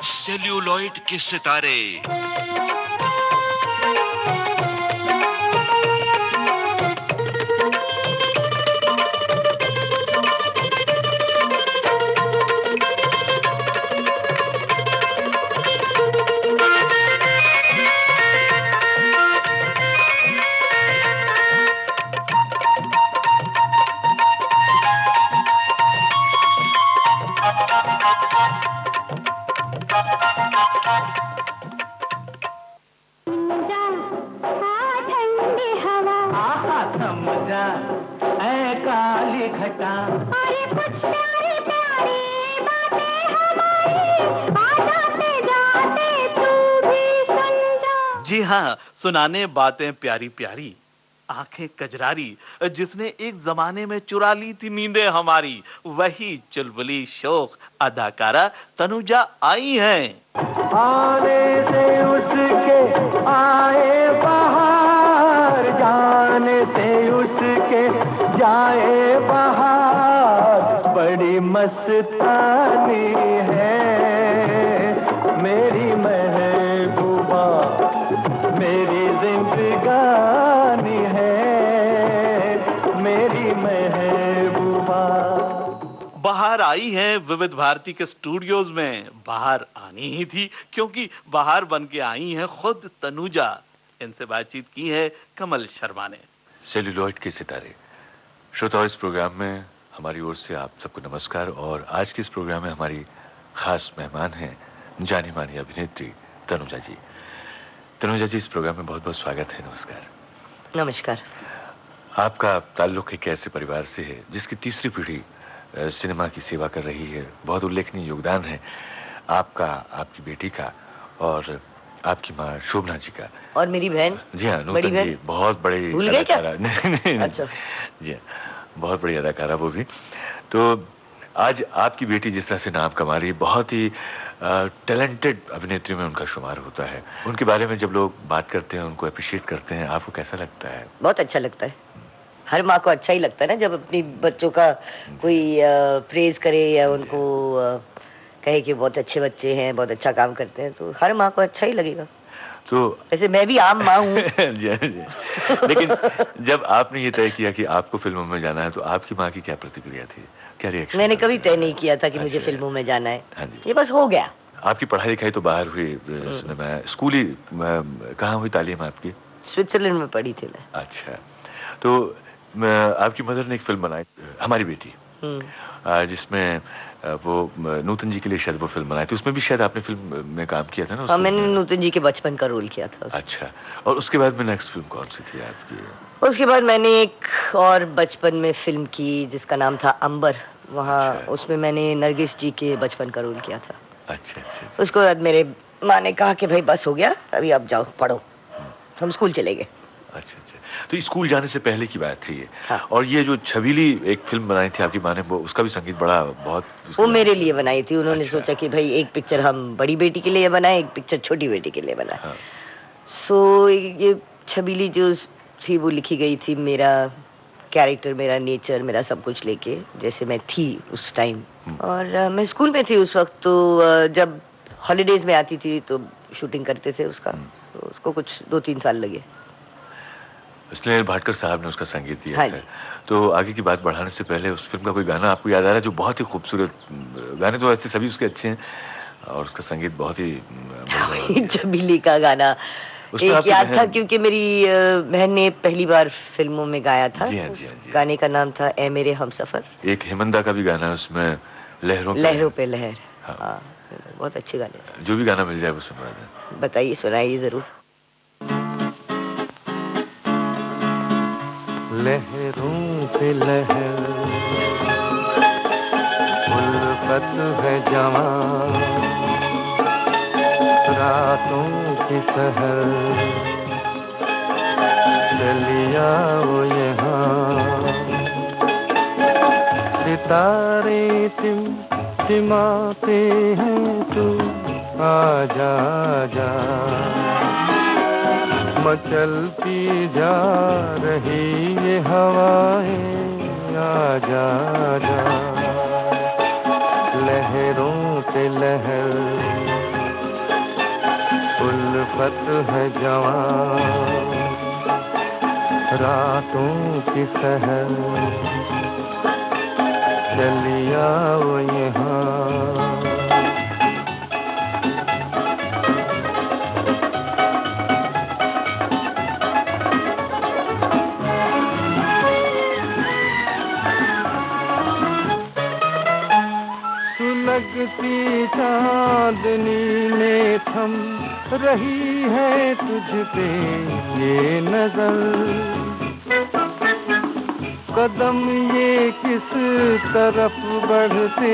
Celluloid के सितारे। जी हाँ, सुनाने बातें प्यारी प्यारी, आंखें कजरारी, जिसने एक जमाने में चुरा ली थी नींदें हमारी, वही चुलबुली शोख अदाकारा तनुजा आई हैं। आने से उठ के आए बाहर, जाने से उठ के जाए बाहर, बड़ी मस्तानी है मेरी महबूबा, मेरी जिंदगानी है मेरी महबूबा। बाहर आई हैं विविध भारती के स्टूडियोज में, बाहर आनी ही थी क्योंकि बाहर बन के आई हैं खुद तनुजा। इनसे बातचीत की है कमल शर्मा ने। सेल्यूलॉइड के सितारे श्रोताओं, इस प्रोग्राम में हमारी ओर से आप सबको नमस्कार। और आज के इस प्रोग्राम में हमारी खास मेहमान हैं जानी मानी अभिनेत्री तनुजा जी। तनुजा जी, इस प्रोग्राम में बहुत बहुत स्वागत है। नमस्कार। नमस्कार। आपका ताल्लुक एक ऐसे परिवार से है जिसकी तीसरी पीढ़ी सिनेमा की सेवा कर रही है। बहुत उल्लेखनीय योगदान है आपका, आपकी बेटी का और आपकी माँ शोभना जी का। और मेरी बहन। जी हाँ, नूतन जी, बहुत बड़ी अदाकारा। नहीं, अच्छा। जी हाँ, बहुत बड़ी अदाकारा वो भी। तो आज आपकी बेटी जिस तरह से नाम कमा रही है, बहुत ही टैलेंटेड अभिनेत्री में उनका शुमार होता है। उनके बारे में जब लोग बात करते हैं, उनको अप्रिशिएट करते हैं, आपको कैसा लगता है? बहुत अच्छा लगता है। हर माँ को अच्छा ही लगता है ना, जब अपनी बच्चों का कोई प्रेज करे या उनको कहे कि बहुत अच्छे बच्चे हैं, बहुत अच्छा काम करते हैं, तो हर माँ को अच्छा ही लगेगा। तो वैसे मैं भी आम माँ हूँ। लेकिन जब आपने ये तय किया कि आपको फिल्मों में जाना है, तो आपकी माँ की क्या प्रतिक्रिया थी, क्या रिएक्शन? मैंने कभी तय नहीं किया था कि मुझे फिल्मों में जाना है। हाँ जी। ये बस हो गया। आपकी पढ़ाई लिखाई तो बाहर हुई, सिनेमा स्कूली कहाँ हुई तालीम आपकी? स्विट्जरलैंड में पढ़ी थी मैं। अच्छा, तो आपकी मदर ने एक फिल्म बनाई हमारी बेटी, जिसमें वो नूतन जी के लिए शायद वो फिल्म बनाई थी। उसमें भी शायद आपने फिल्म में काम किया था ना? हाँ, मैंने नूतन जी के बचपन का रोल किया था। अच्छा, और उसके बाद में नेक्स्ट फिल्म कौन सी थी आपकी? उसके बाद मैंने एक और बचपन में फिल्म की जिसका नाम था अंबर। वहाँ अच्छा। उसमें मैंने नरगिस जी के बचपन का रोल किया था। अच्छा। उसके बाद मेरे माँ ने कहा कि भाई बस हो गया, अभी आप जाओ पढ़ो। हम स्कूल चले गए। अच्छा। तो स्कूल जाने से पहले की बात थी ये। हाँ। और ये जो छबीली एक फिल्म बनाई थी आपकी माँ ने, वो उसका भी संगीत बड़ा बहुत। वो मेरे लिए बनाई थी। उन्होंने अच्छा। सोचा कि भाई एक पिक्चर हम बड़ी बेटी के लिए बनाए, एक पिक्चर छोटी बेटी के लिए बनाए। हाँ। सो ये छबीली जो थी वो लिखी गई थी मेरा कैरेक्टर, मेरा नेचर, मेरा सब कुछ लेके, जैसे मैं थी उस टाइम। और मैं स्कूल में थी उस वक्त, तो जब हॉलीडेज में आती थी तो शूटिंग करते थे उसका। तो उसको कुछ 2-3 साल लगे। स्नेहल भाटकर साहब ने उसका संगीत दिया हाँ था। जी। तो आगे की बात बढ़ाने से पहले उस फिल्म का कोई गाना आपको याद आ रहा है जो बहुत ही खूबसूरत? गाने तो ऐसे सभी उसके अच्छे हैं और उसका संगीत बहुत ही छबीली का गाना एक याद था, क्योंकि मेरी बहन ने पहली बार फिल्मों में गाया था। जी हाँ। गाने का नाम था ए मेरे हमसफर। एक हेमंदा का भी गाना है उसमें, लहरों पे लहर। हाँ, बहुत अच्छे गाने। जो भी गाना मिल जाए वो सुनवा दें। बताइए, सुनाइए जरूर। लहरों पे लहर, उल्फत है जवां, रातों की सहर, चलिया वो यहाँ, सितारे टिमटिमाते हैं, तू आजा आजा, मचलती जा रही ये हवाएं, आजा आजा, लहरों पे लहर, उल्फत है जवां, रातों की सहर चलिया वो यहाँ। सुलगती चांदनी में थम रही है तुझ पे ये नजर, कदम ये किस तरफ बढ़ते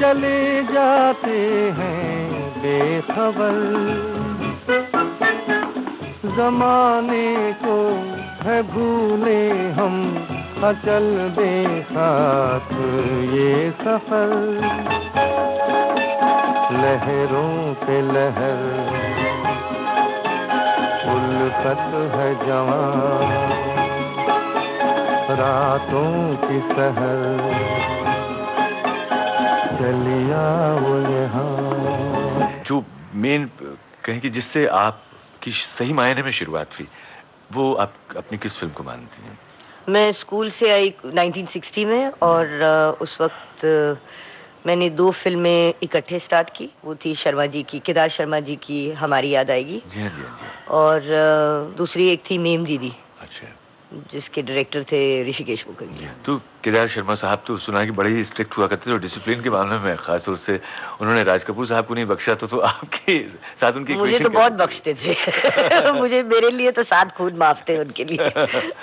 चले जाते हैं बेखबर। जमाने को है भूले हम, चल दे साथ ये सफर। लहरों पे लहर उल्फत है जवां, रातों की सहर चलिया वो यहाँ। जो मेन कहें कि जिससे आपकी सही मायने में शुरुआत हुई, वो आप अपनी किस फिल्म को मानती हैं? मैं स्कूल से आई 1960 में, और उस वक्त मैंने 2 फिल्में इकट्ठे स्टार्ट की। वो थी शर्मा जी की, केदार शर्मा जी की हमारी याद आएगी, जी हाँ, जी हाँ, जी। और दूसरी एक थी मेम दीदी, अच्छा, जिसके डायरेक्टर थे ऋषिकेश मुखर्जी। तो केदार शर्मा साहब तो सुना कि बड़े ही स्ट्रिक्ट हुआ करते थे और डिसिप्लिन के मामले में खास तौर से उन्होंने राज कपूर साहब को नहीं बख्शा, तो आपके साथ उनकी मुझे तो बहुत बख्शते थे। मुझे, मेरे लिए तो 7 खून माफ थे उनके लिए,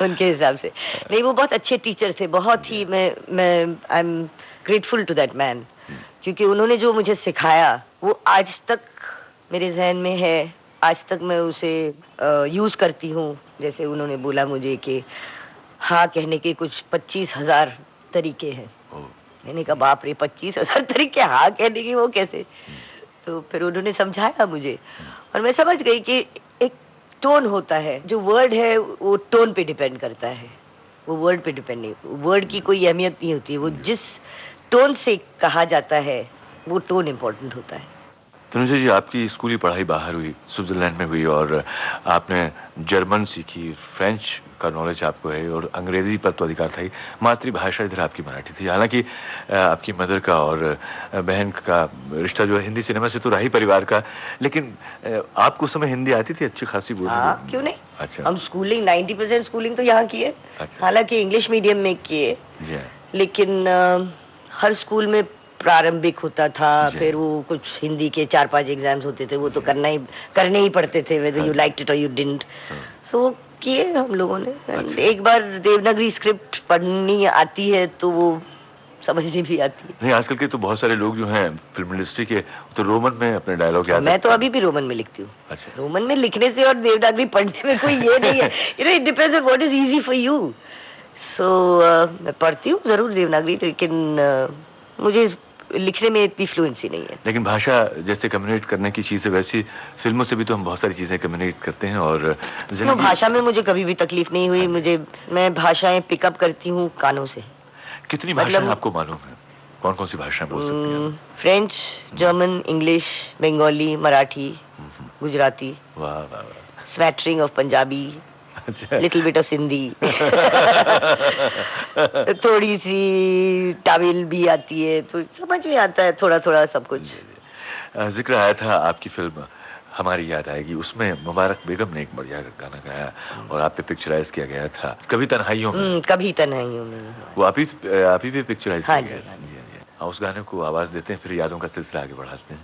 उनके हिसाब से। नहीं, वो बहुत अच्छे टीचर थे, बहुत ही। मैं I am grateful to that man, क्योंकि उन्होंने जो मुझे सिखाया वो आज तक मेरे जहन में है। आज तक मैं उसे यूज करती हूँ। जैसे उन्होंने बोला मुझे कि हाँ कहने के कुछ 25,000 तरीके हैं। मैंने कहा बाप रे, 25,000 तरीके हाँ कहने के, वो कैसे? तो फिर उन्होंने समझाया मुझे, और मैं समझ गई कि एक टोन होता है, जो वर्ड है वो टोन पे डिपेंड करता है, वो वर्ड पे डिपेंड नहीं। वर्ड की कोई अहमियत नहीं होती, वो जिस टोन से कहा जाता है वो टोन इम्पोर्टेंट होता है। तनुजा जी, आपकी स्कूली पढ़ाई बाहर हुई, स्विट्जरलैंड में हुई, और आपने जर्मन सीखी, फ्रेंच का नॉलेज आपको है, और अंग्रेजी पर तो अधिकार था ही। मातृभाषा इधर आपकी मराठी थी। हालांकि आपकी मदर का और बहन का रिश्ता जो है हिंदी सिनेमा से तो रहा ही परिवार का, लेकिन आपको उस समय हिंदी आती थी अच्छी खासी बोलने? हाँ, क्यों नहीं। अच्छा, हम स्कूलिंग 90% स्कूलिंग तो यहाँ की है। अच्छा। हालांकि इंग्लिश मीडियम में किए, लेकिन हर स्कूल में प्रारंभिक होता था, फिर वो कुछ हिंदी के 4-5 एग्जाम्स होते थे, वो तो करने ही पड़ते थे, whether you liked it or you didn't। So किए हम लोगों ने। एक बार देवनागरी स्क्रिप्ट पढ़नी आती है तो वो समझनी भी आती है। नहीं, आजकल के तो बहुत सारे लोग जो हैं फिल्म इंडस्ट्री के, तो रोमन में अपने डायलॉग याद। मैं तो अभी भी रोमन में लिखती हूँ। अच्छा। रोमन में लिखने से और देवनागरी पढ़ने में कोई ये नहीं है। It depends on what is easy for you. So मैं पढ़ती हूँ जरूर देवनागरी, लेकिन मुझे लिखने में इतनी फ्लुएंसी नहीं है। लेकिन भाषा जैसे कम्युनिकेट करने की चीज है, वैसी फिल्मों से भी तो हम बहुत सारी चीजें कम्युनिकेट करते हैं। और भाषा में मुझे कभी भी तकलीफ नहीं हुई। मैं भाषाएं पिकअप करती हूँ कानों से। कितनी भाषाएं आपको मालूम है? कौन कौन सी भाषाएं बोल सकती हैं? French, German, English, Bengali, Marathi, Gujarati, वाह वाह वाह, smattering of Punjabi, little bit of Sindhi, थोड़ी सी तमिल भी आती है, तो समझ में आता है थोड़ा थोड़ा सब कुछ। जिक्र आया था आपकी फिल्म हमारी याद आएगी, उसमें मुबारक बेगम ने एक बढ़िया गाना गाया और आप पे पिक्चराइज किया गया था, कभी तन्हाइयों में। कभी तन्हाइयों में वो आप ही पे पिक्चराइज किया गया। हाँ जी। उस गाने को आवाज देते हैं, फिर यादों का सिलसिला आगे बढ़ाते हैं।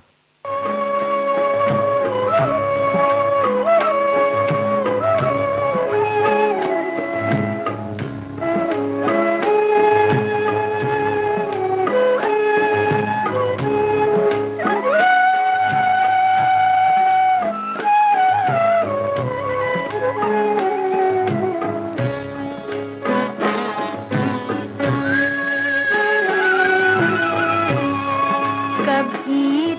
कभी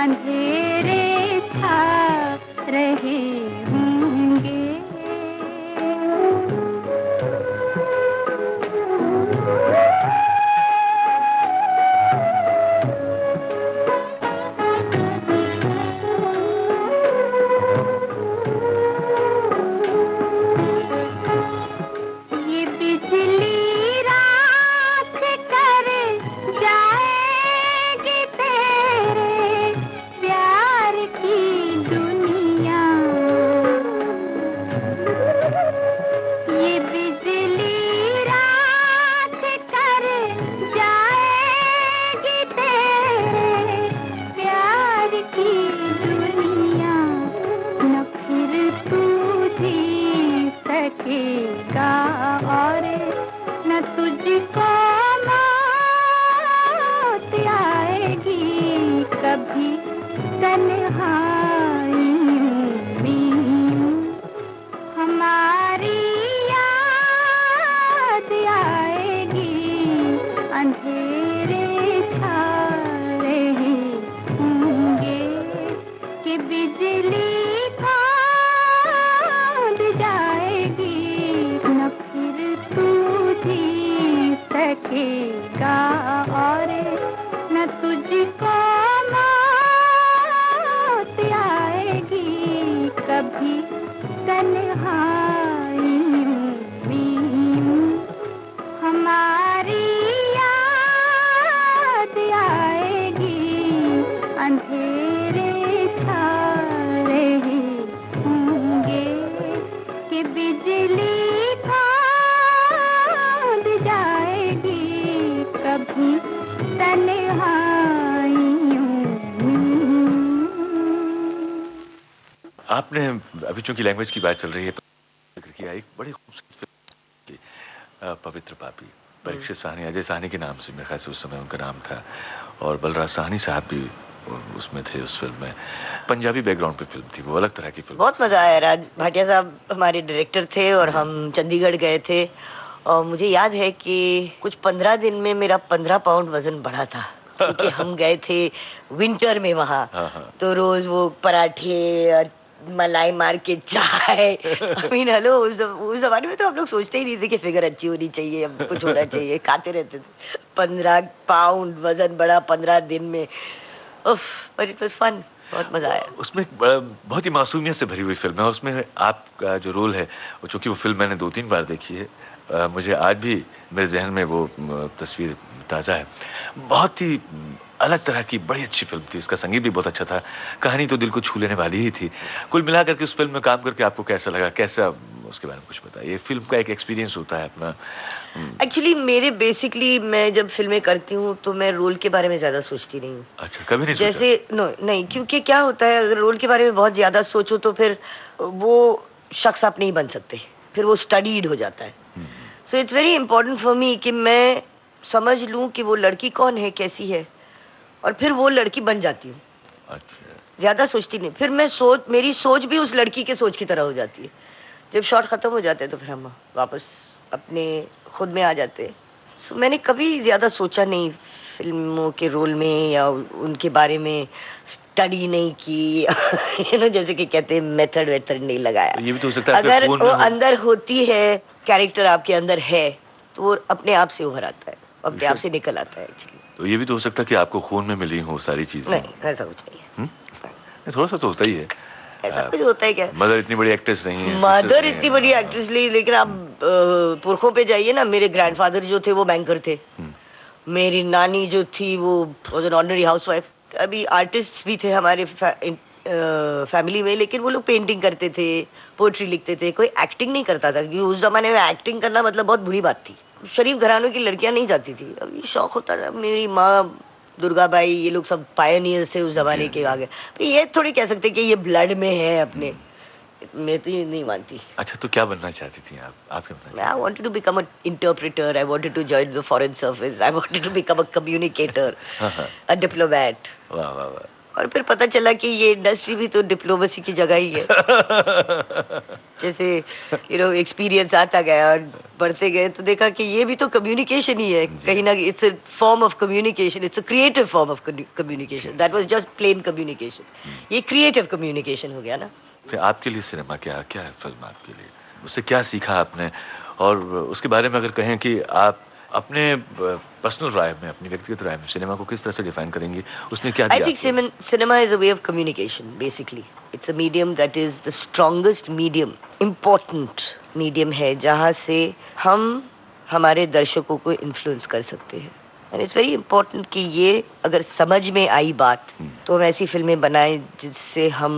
अंधेरे छा रहे होंगे। ये बिजली राख कर जाएगी तेरे प्यार की दुनिया। ये बिजली राख कर जाएगी तेरे प्यार की दुनिया। न फिर तू जी सकेगा और न तुझको मौत आएगी कभी। तन्हाई में हमारी याद आएगी। अंधेरे छा रहे होंगे कि बिजली कौंध जाएगी। न फिर तू जी सकेगा और न तुझको मौत आएगी कभी। तन्हाई में हमारी याद आएगी। अंधेरे छा रहे होंगे कि बिजली कौंध जाएगी कभी। तन्हाइयों में। आपने अभी चूंकि लैंग्वेज की बात चल रही है जिक्र किया एक बड़ी खूबसूरत फिल्म की, पवित्र पापी। परीक्षित साहनी, अजय साहनी के नाम से मेरे ख्याल से उस समय उनका नाम था, और बलराज साहनी साहब भी उसमें थे उस फिल्म में। पंजाबी बैकग्राउंड पे फिल्म थी, वो अलग तरह की फिल्म। बहुत मजा आया। राज भाटिया साहब हमारे डायरेक्टर थे और हम चंडीगढ़ गए थे, और मुझे याद है कि कुछ 15 दिन में मेरा 15 पाउंड वजन बढ़ा था, क्योंकि हम गए थे विंटर में वहाँ। तो रोज वो पराठे और मलाई मार के चाय। आई मीन हेलो, उस जमाने में तो हम लोग सोचते ही नहीं थे कि फिगर अच्छी होनी चाहिए, अब कुछ होना चाहिए, खाते रहते थे। 15 पाउंड वजन बढ़ा 15 दिन में। उफ, बट इट वाज फन, बहुत मजा आया। उसमें बहुत ही मासूमियत से भरी हुई फिल्म है। उसमें आपका जो रोल है, चूंकि वो फिल्म मैंने 2-3 बार देखी है, मुझे आज भी मेरे जहन में वो तस्वीर ताज़ा है। बहुत ही अलग तरह की बड़ी अच्छी फिल्म थी, इसका संगीत भी बहुत अच्छा था, कहानी तो दिल को छू लेने वाली ही थी। कुल मिलाकर के उस फिल्म में काम करके आपको कैसा लगा, कैसा, उसके बारे में कुछ बताइए। फिल्म का एक एक्सपीरियंस होता है अपना। एक्चुअली मेरे बेसिकली मैं जब फिल्में करती हूँ तो मैं रोल के बारे में ज्यादा सोचती नहीं हूँ। अच्छा, कभी नहीं जैसे नहीं, क्योंकि क्या होता है, अगर रोल के बारे में बहुत ज्यादा सोचो तो फिर वो शख्स आप नहीं बन सकते, फिर वो स्टडीड हो जाता है। So it's very important for me कि मैं समझ लूं कि वो लड़की कौन है, कैसी है, और फिर वो लड़की बन जाती हूँ। अच्छा, ज्यादा सोचती नहीं, फिर मेरी सोच भी उस लड़की के सोच की तरह हो जाती है। जब शॉट खत्म हो जाते हैं तो फिर हम वापस अपने खुद में आ जाते हैं। So, मैंने कभी ज्यादा सोचा नहीं फिल्मों के रोल में, या उनके बारे में स्टडी नहीं की। जैसे कि कहते हैं मेथड वेथड नहीं लगाया। तो ये भी तो हो सकता है अगर वो अंदर होती है, कैरेक्टर आपके अंदर है, तो वो अपने आप से उभर आता है, अपने आप से निकल आता है एक्चुअली। तो ये भी तो हो सकता है कि आपको खून में मिली हो सारी चीजें। नहीं, ऐसा कुछ नहीं है। थोड़ा सा तो होता ही है। ऐसा कुछ होता है क्या? मदर इतनी बड़ी एक्ट्रेस नहीं है, मदर इतनी बड़ी एक्ट्रेस नहीं, लेकिन आप पुरखों पे जाइए ना। मेरे ग्रैंडफादर जो थे वो बैंकर थे, मेरी नानी जो थी वो वाज एन ऑर्डिनरी हाउसवाइफ। अभी आर्टिस्ट भी थे हमारे फैमिली में, लेकिन वो लोग पेंटिंग करते थे, पोएट्री लिखते थे, कोई एक्टिंग नहीं करता था, क्योंकि उस जमाने में एक्टिंग करना मतलब बहुत बुरी बात थी। शरीफ घरानों की लड़कियां नहीं जाती थी। अभी शौक होता था। मेरी माँ दुर्गाबाई, ये लोग सब पायनियर्स थे उस जमाने के आगे। ये थोड़ी कह सकते कि ये ब्लड में है अपने। मैं तो ये नहीं मानती। अच्छा, तो क्या बनना चाहती थी आप? क्या बनना चाहती? I wanted to become an interpreter. I wanted to join the foreign service. I wanted to become a communicator, a diplomat. वाह वाह वाह। और फिर पता चला कि ये इंडस्ट्री भी तो डिप्लोमेसी की जगह ही है। जैसे एक्सपीरियंस आता गया और बढ़ते गए तो देखा कि ये भी तो कम्युनिकेशन ही है कहीं ना, it's a form of communication, it's a creative form of communication. That was just plain communication, ये क्रिएटिव कम्युनिकेशन हो गया ना। तो आपके लिए सिनेमा क्या क्या है, फिल्म आपके लिए, उससे क्या सीखा आपने, और उसके बारे में अगर कहें कि आप अपने पर्सनल राय में, अपनी व्यक्तिगत राय में सिनेमा को किस तरह से डिफाइन करेंगे, उसने क्या दिया? I think cinema is a way of communication, basically. It's a medium that is the strongest medium, important medium है जहाँ से हम हमारे दर्शकों को इन्फ्लुएंस कर सकते हैं। And it's very important कि ये अगर समझ में आई बात तो हम ऐसी फिल्में बनाएं जिससे हम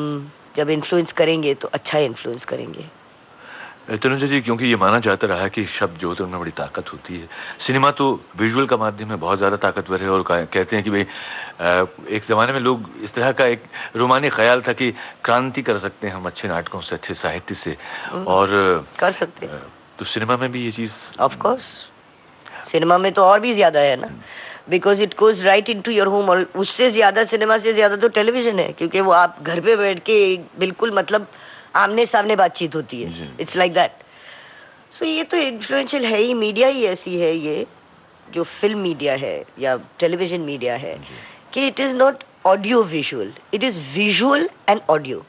जब इन्फ्लुएंस करेंगे तो अच्छा इन्फ्लुएंस करेंगे। तनुजा जी, क्योंकि ये माना जाता रहा है कि शब्द जो होते हैं उनमें बड़ी ताकत होती है, सिनेमा तो विजुअल का माध्यम है, बहुत ज़्यादा ताकतवर है, और कहते हैं कि भाई एक ज़माने में लोग इस तरह का एक रोमानी ख्याल था कि क्रांति कर सकते हैं हम अच्छे नाटकों से, अच्छे साहित्य से, और कर सकते हैं। तो सिनेमा में भी ये चीज़, ऑफ कोर्स सिनेमा में तो और भी ज़्यादा है ना, because it goes right into your home. और उससे ज़्यादा, सिनेमा से ज़्यादा तो टेलीविजन है, क्योंकि वो आप घर पे बैठ के बिल्कुल मतलब आमने सामने बातचीत होती है। It's like that. सो ये तो इन्फ्लुएंशियल है ही, मीडिया ही ऐसी है, ये जो फिल्म मीडिया है या टेलीविजन मीडिया है, कि it is not audio visual, it is visual and audio.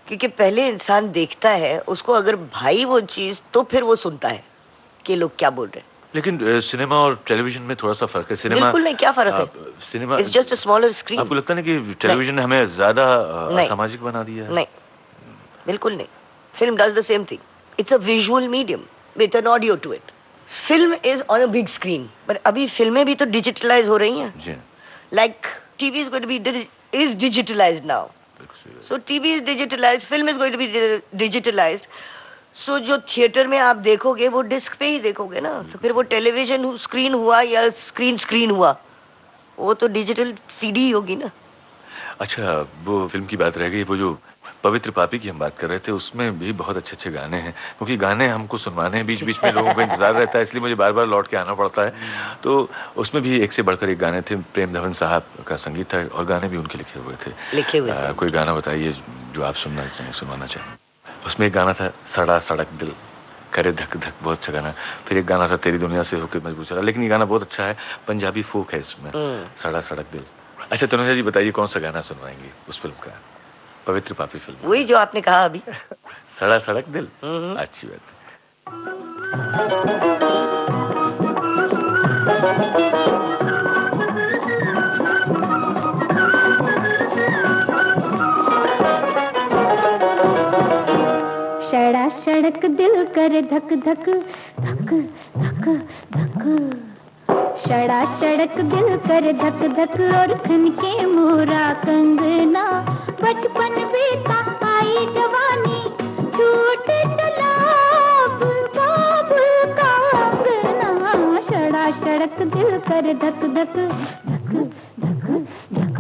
क्योंकि पहले इंसान देखता है, उसको अगर भाई वो चीज़ तो फिर वो सुनता है कि लोग क्या बोल रहे हैं। लेकिन सिनेमा और टेलीविजन में थोड़ा सा फर्क है। सिनेमा बिल्कुल नहीं, क्या फर्क है? Cinema it's just a smaller screen. आपको लगता नहीं कि टेलीविजन ने हमें ज्यादा सामाजिक बना दिया है? नहीं, बिल्कुल नहीं। Film does the same thing, it's a visual medium with an audio to it. Film is on a big screen, पर अभी फिल्में भी तो डिजिटलाइज हो रही हैं। Like TV is going to be is digitalised now, so TV is digitalised, film is going to be digitalised. So जो theatre में आप देखोगे वो डिस्क पे ही देखोगे ना, तो फिर वो टेलीविजन स्क्रीन हुआ या स्क्रीन हुआ, वो तो डिजिटल सीडी ही होगी ना। अच्छा, वो फिल्म की बात रह गई, वो जो पवित्र पापी की हम बात कर रहे थे, उसमें भी बहुत अच्छे अच्छे गाने हैं, क्योंकि गाने हमको सुनवाने हैं, बीच बीच में लोगों को इंतजार रहता है, इसलिए मुझे बार बार लौट के आना पड़ता है। तो उसमें भी एक से बढ़कर एक गाने थे, प्रेम धवन साहब का संगीत था और गाने भी उनके लिखे हुए थे। कोई गाना बताइए जो आप सुनवाना चाहें। उसमें एक गाना था सड़ा सड़क दिल करे धक धक, बहुत अच्छा गाना। फिर एक गाना था तेरी दुनिया से होके मजबूर चला, लेकिन ये गाना बहुत अच्छा है, पंजाबी फोक है इसमें, सड़ा सड़क दिल। अच्छा तनुजा जी, बताइए कौन सा गाना सुनवाएंगे उस फिल्म का, पवित्र पापी फिल्म? वही जो आपने कहा अभी, सड़ा सड़क दिल। अच्छी बात है। सड़ा सड़क दिल करे धक धक धक धक धक, सड़ा सड़क दिल करे धक धक, और खन के मोरा कंगना, बचपन बीता आई जवानी, छूट चला बुलका अंगना, सड़ा सड़क दिल करे धक धक धक धक धक।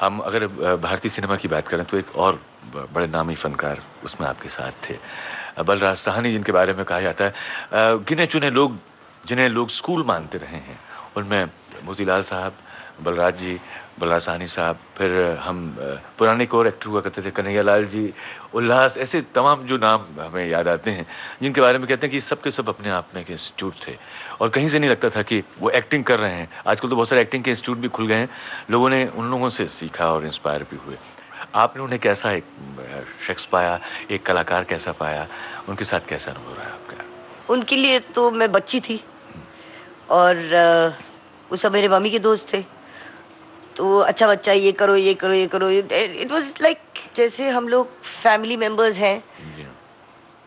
हम अगर भारतीय सिनेमा की बात करें तो एक और बड़े नामी फनकार उसमें आपके साथ थे, बलराज साहनी, जिनके बारे में कहा जाता है गिने चुने लोग जिन्हें लोग स्कूल मानते रहे हैं, उनमें मोतीलाल साहब, बलराज जी, बलराज साहनी साहब, फिर हम पुराने एक और एक्टर हुआ करते थे, कन्हैयालाल जी, उल्लास, ऐसे तमाम जो नाम हमें याद आते हैं, जिनके बारे में कहते हैं कि सब के सब अपने आप में एक इंस्टीट्यूट थे और कहीं से नहीं लगता था कि वो एक्टिंग कर रहे हैं। आजकल तो बहुत सारे एक्टिंग के इंस्टीट्यूट भी खुल गए हैं, लोगों ने उन लोगों से सीखा और इंस्पायर भी हुए। आपने उन्हें कैसा एक शख्स पाया, एक कलाकार कैसा पाया, उनके साथ कैसा अनुभव रहा आपका? उनके लिए तो मैं बच्ची थी और वो सब मेरे मम्मी के दोस्त थे, तो अच्छा बच्चा ये करो ये करो ये करो, इट वाज लाइक जैसे हम लोग फैमिली मेंबर्स हैं जी हाँ।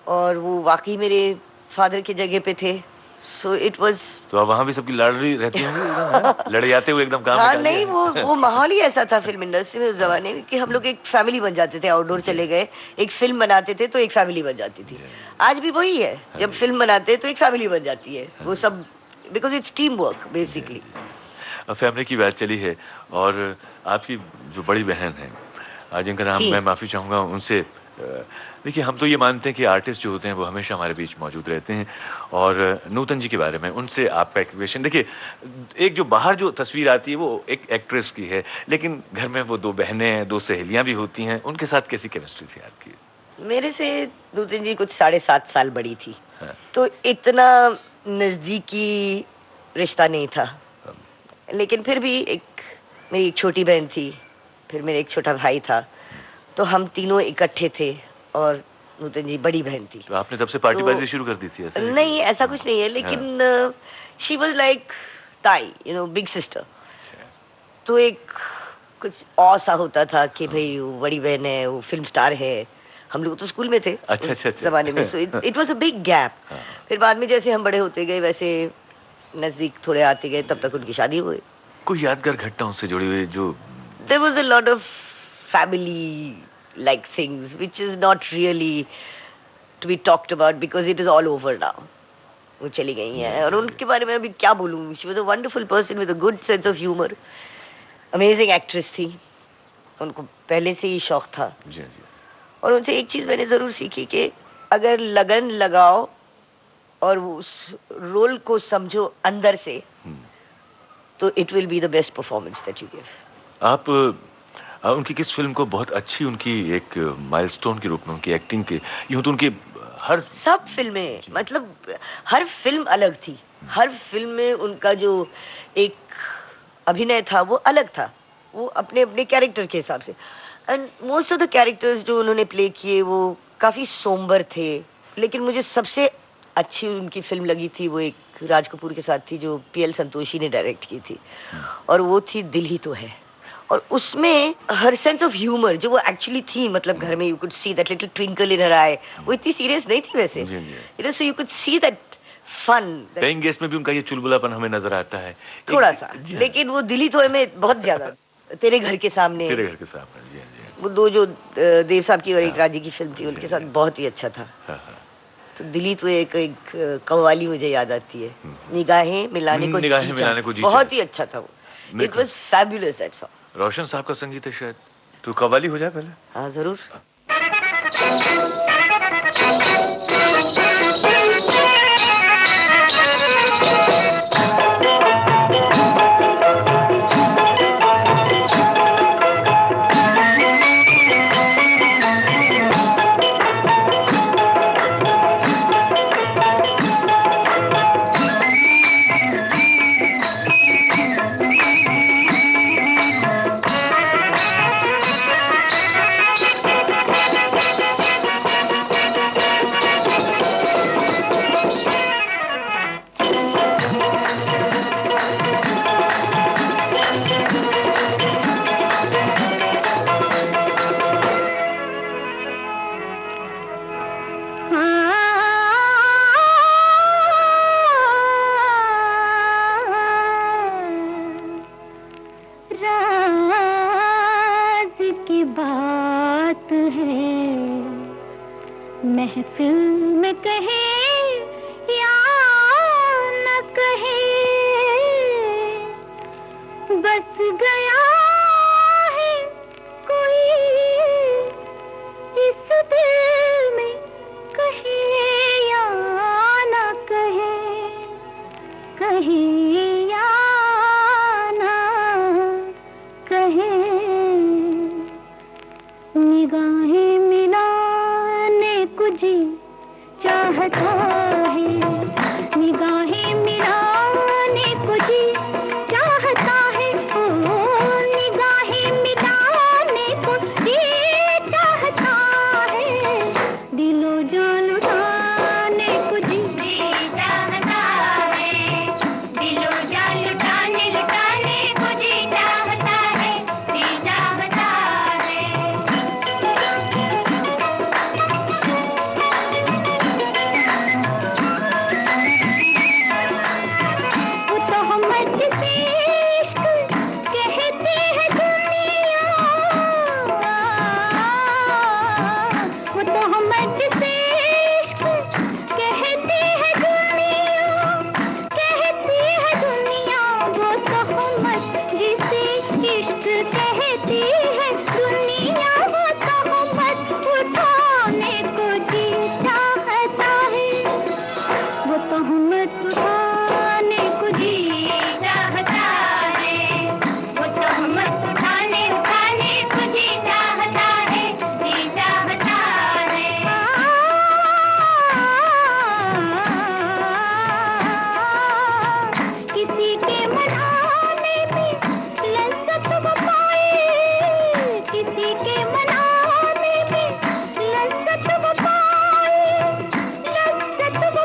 और वो वाकई मेरे फादर की जगह पे थे, सो इट वाज। तो अब वहाँ भी सबकी लड़ी रहती होंगी एकदम, है? लड़ जाते हुए एकदम काम हाँ निकाल नहीं, दिया। वो माहौल ही ऐसा था फिल्म इंडस्ट्री में उस जमाने में कि हम लोग एक फैमिली बन जाते थे। आउटडोर चले गए, एक फिल्म बनाते थे तो एक फैमिली बन जाती थी। आज भी वही है, जब फिल्म बनाते हैं तो एक फैमिली बन जाती है, वो सब because its team work basically. Family की बात चली है और आपकी जो बड़ी बहन है जिनका नाम थी। मैं माफ़ी चाहूँगा उनसे, देखिए हम तो ये मानते हैं कि आर्टिस्ट जो होते हैं वो हमेशा हमारे बीच मौजूद रहते हैं और नूतन जी के बारे में उनसे आपका एक क्वेश्चन। देखिए एक जो बाहर जो तस्वीर आती है वो एक एक्ट्रेस की है, लेकिन घर में वो दो बहनें हैं, दो सहेलियां भी होती हैं, उनके साथ कैसी केमिस्ट्री थी आपकी? मेरे से नूतन जी कुछ 7.5 साल बड़ी थी, हाँ। तो इतना नजदीकी रिश्ता नहीं था, लेकिन फिर भी मेरी एक छोटी बहन थी, फिर मेरा एक छोटा भाई था, तो हम तीनों इकट्ठे थे और नूतन जी बड़ी बहन थी। तो आपने तब से पार्टीबाजी शुरू कर दी थी ऐसा? नहीं, ऐसा कुछ नहीं है, लेकिन शी वाज लाइक ताई, बिग सिस्टर। तो एक कुछ और सा होता था कि भाई वो बड़ी बहन है, वो फिल्म स्टार है, हम लोग तो स्कूल में थे अच्छा। उस जमाने में, so it was a big gap. फिर बाद में जैसे हम बड़े होते गए वैसे नजदीक थोड़े आते गए, तब तक उनकी शादी हो गई। कोई यादगार घटना उनसे जुड़ी हुई जो? There was a lot of family like things which is not really to be talked about because it is all over now. वो चली गई हैं और उनके बारे में अभी क्या बोलूं। She was a wonderful person with a good sense of humor. Amazing actress थी, उनको पहले से ही शौक था। जी जी। और उनसे एक चीज मैंने जरूर सीखी कि अगर लगन लगाओ और उस रोल को समझो अंदर से, तो it will be the best performance that you give. आप उनकी किस फिल्म को बहुत अच्छी, उनकी एक माइलस्टोन के रूप में उनकी एक्टिंग के, यूं तो उनकी हर सब फिल्में, मतलब हर फिल्म अलग थी, हर फिल्म में उनका जो एक अभिनय था वो अलग था, वो अपने अपने कैरेक्टर के हिसाब से। And most of the characters जो उन्होंने प्ले किए वो काफी सोम्बर थे, लेकिन मुझे सबसे अच्छी उनकी फिल्म लगी थी वो एक राज कपूर के साथ थी जो पीएल संतोषी ने डायरेक्ट की थी, और वो थी दिल ही तो है। और उसमें हर सेंस ऑफ ह्यूमर जो वो एक्चुअली थी, मतलब घर में you could see that little twinkle in her eye, वो इतनी सीरियस नहीं थी वैसे, so you could see that fun. Paying guest में भी उनका ये चुलबुलापन हमें नजर आता है थोड़ा सा, लेकिन वो दिल ही तो है में बहुत ज्यादा। तेरे घर के सामने, तेरे घर के सामने, जी जी। वो दो जो देव साहब की और एक राजी की फिल्म थी, उनके साथ बहुत ही अच्छा था। तो दिली तो एक कव्वाली मुझे याद आती है, निगाहें मिलाने को जी, बहुत ही अच्छा था वो। It was fabulous that song. Roshan साहब का संगीत है शायद, तो कव्वाली हो जाए पहले। हाँ जरूर। महफिल में कहे या न कहे, बस गया है कोई इस दिल में, कहे या न कहे, कहे या न कहे। निगाहें मिलाने को जी चाहता है, निगाहें मिलाने को जी चाहता है, ओ निगाहें मिलाने को जी चाहता है, दिलो जान लुटाने को जी चाहता है, दिलो जान लुटाने को जी चाहता है। मनाने में लज्जत वो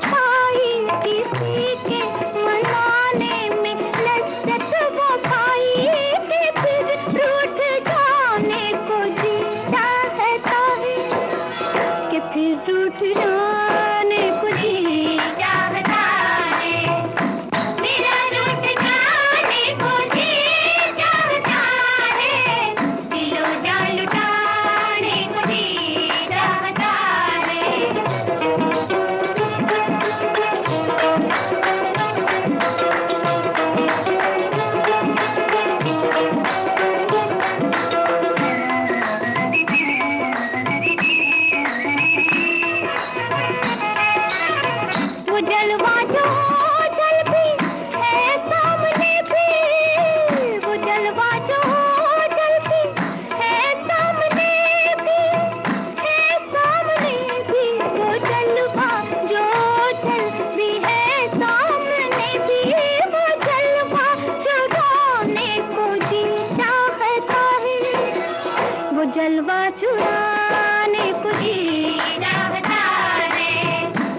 पाई, किसी के मनाने में लज्जत वो पाई कि फिर रूठ जाने को जी चाहता है, कि फिर रूठ जाने को जी चाहता है, मेरा रूठ जाने को जी चाहता है, दिलो जान लुटाने को जी चाहता है। वो जलवा जो जल भी है सामने भी, वो जलवा जो जल भी है सामने भी, है सामने भी, वो जलवा जो जल भी है सामने भी, वो जलवा चुराने को जी चाहता है, वो जलवा चुराने को जी चाहता है,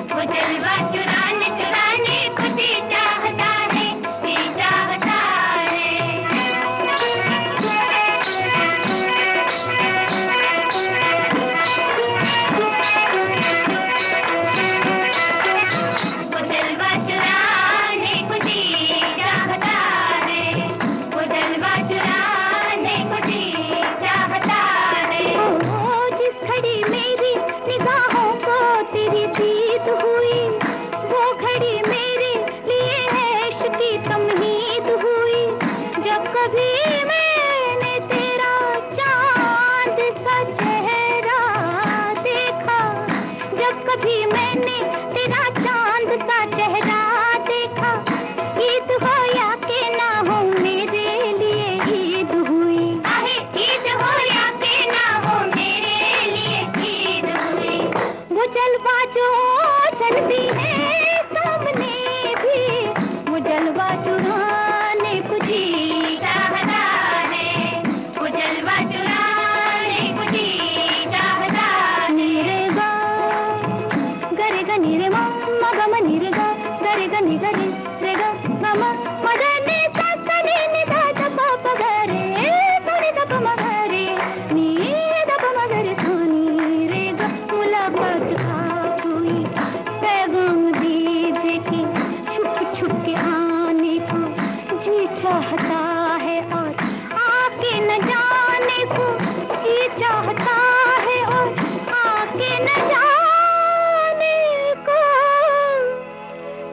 वो जलवा चुराने को जी चाहता है, जी चाहता है। वो जलवा चुराने को जी चाहता है, वो जलवा चुराने को जी चाहता है। ओ जिस घड़ी मेरी निगाहों को तेरी दीद हुई, वो घड़ी मेरे लिए ऐश की तमहीद हुई, जब कभी मैंने तेरा चांद सा चेहरा देखा, जब कभी मैंने तेरा चांद सा चेहरा देखा, ईद हो या के ना हो मेरे लिए ईद हुई, ईद हो या के ना हो मेरे लिए ईद हुई। वो जलवा जो जलती है सामने भी, वो जलवा चुराने को जी चाहता है, वो जलवा चुराने को जी चाहता है। नीरे गा गरे गा नीरे मा मा गा मा नीरे गा गरे गा नी गरे रे गा मा मा मा गा नी सा सा नी नी धा धा पा पा गा रे सा नी धा पा मा गा रे नी धा पा मा गा रे सा नी रे गा। मुलाकात आप हुई, पैगाम दीजिए कि छुप छुप के आने को जी चाहता है, और आके न जाने को जी चाहता है, और आके न जाने को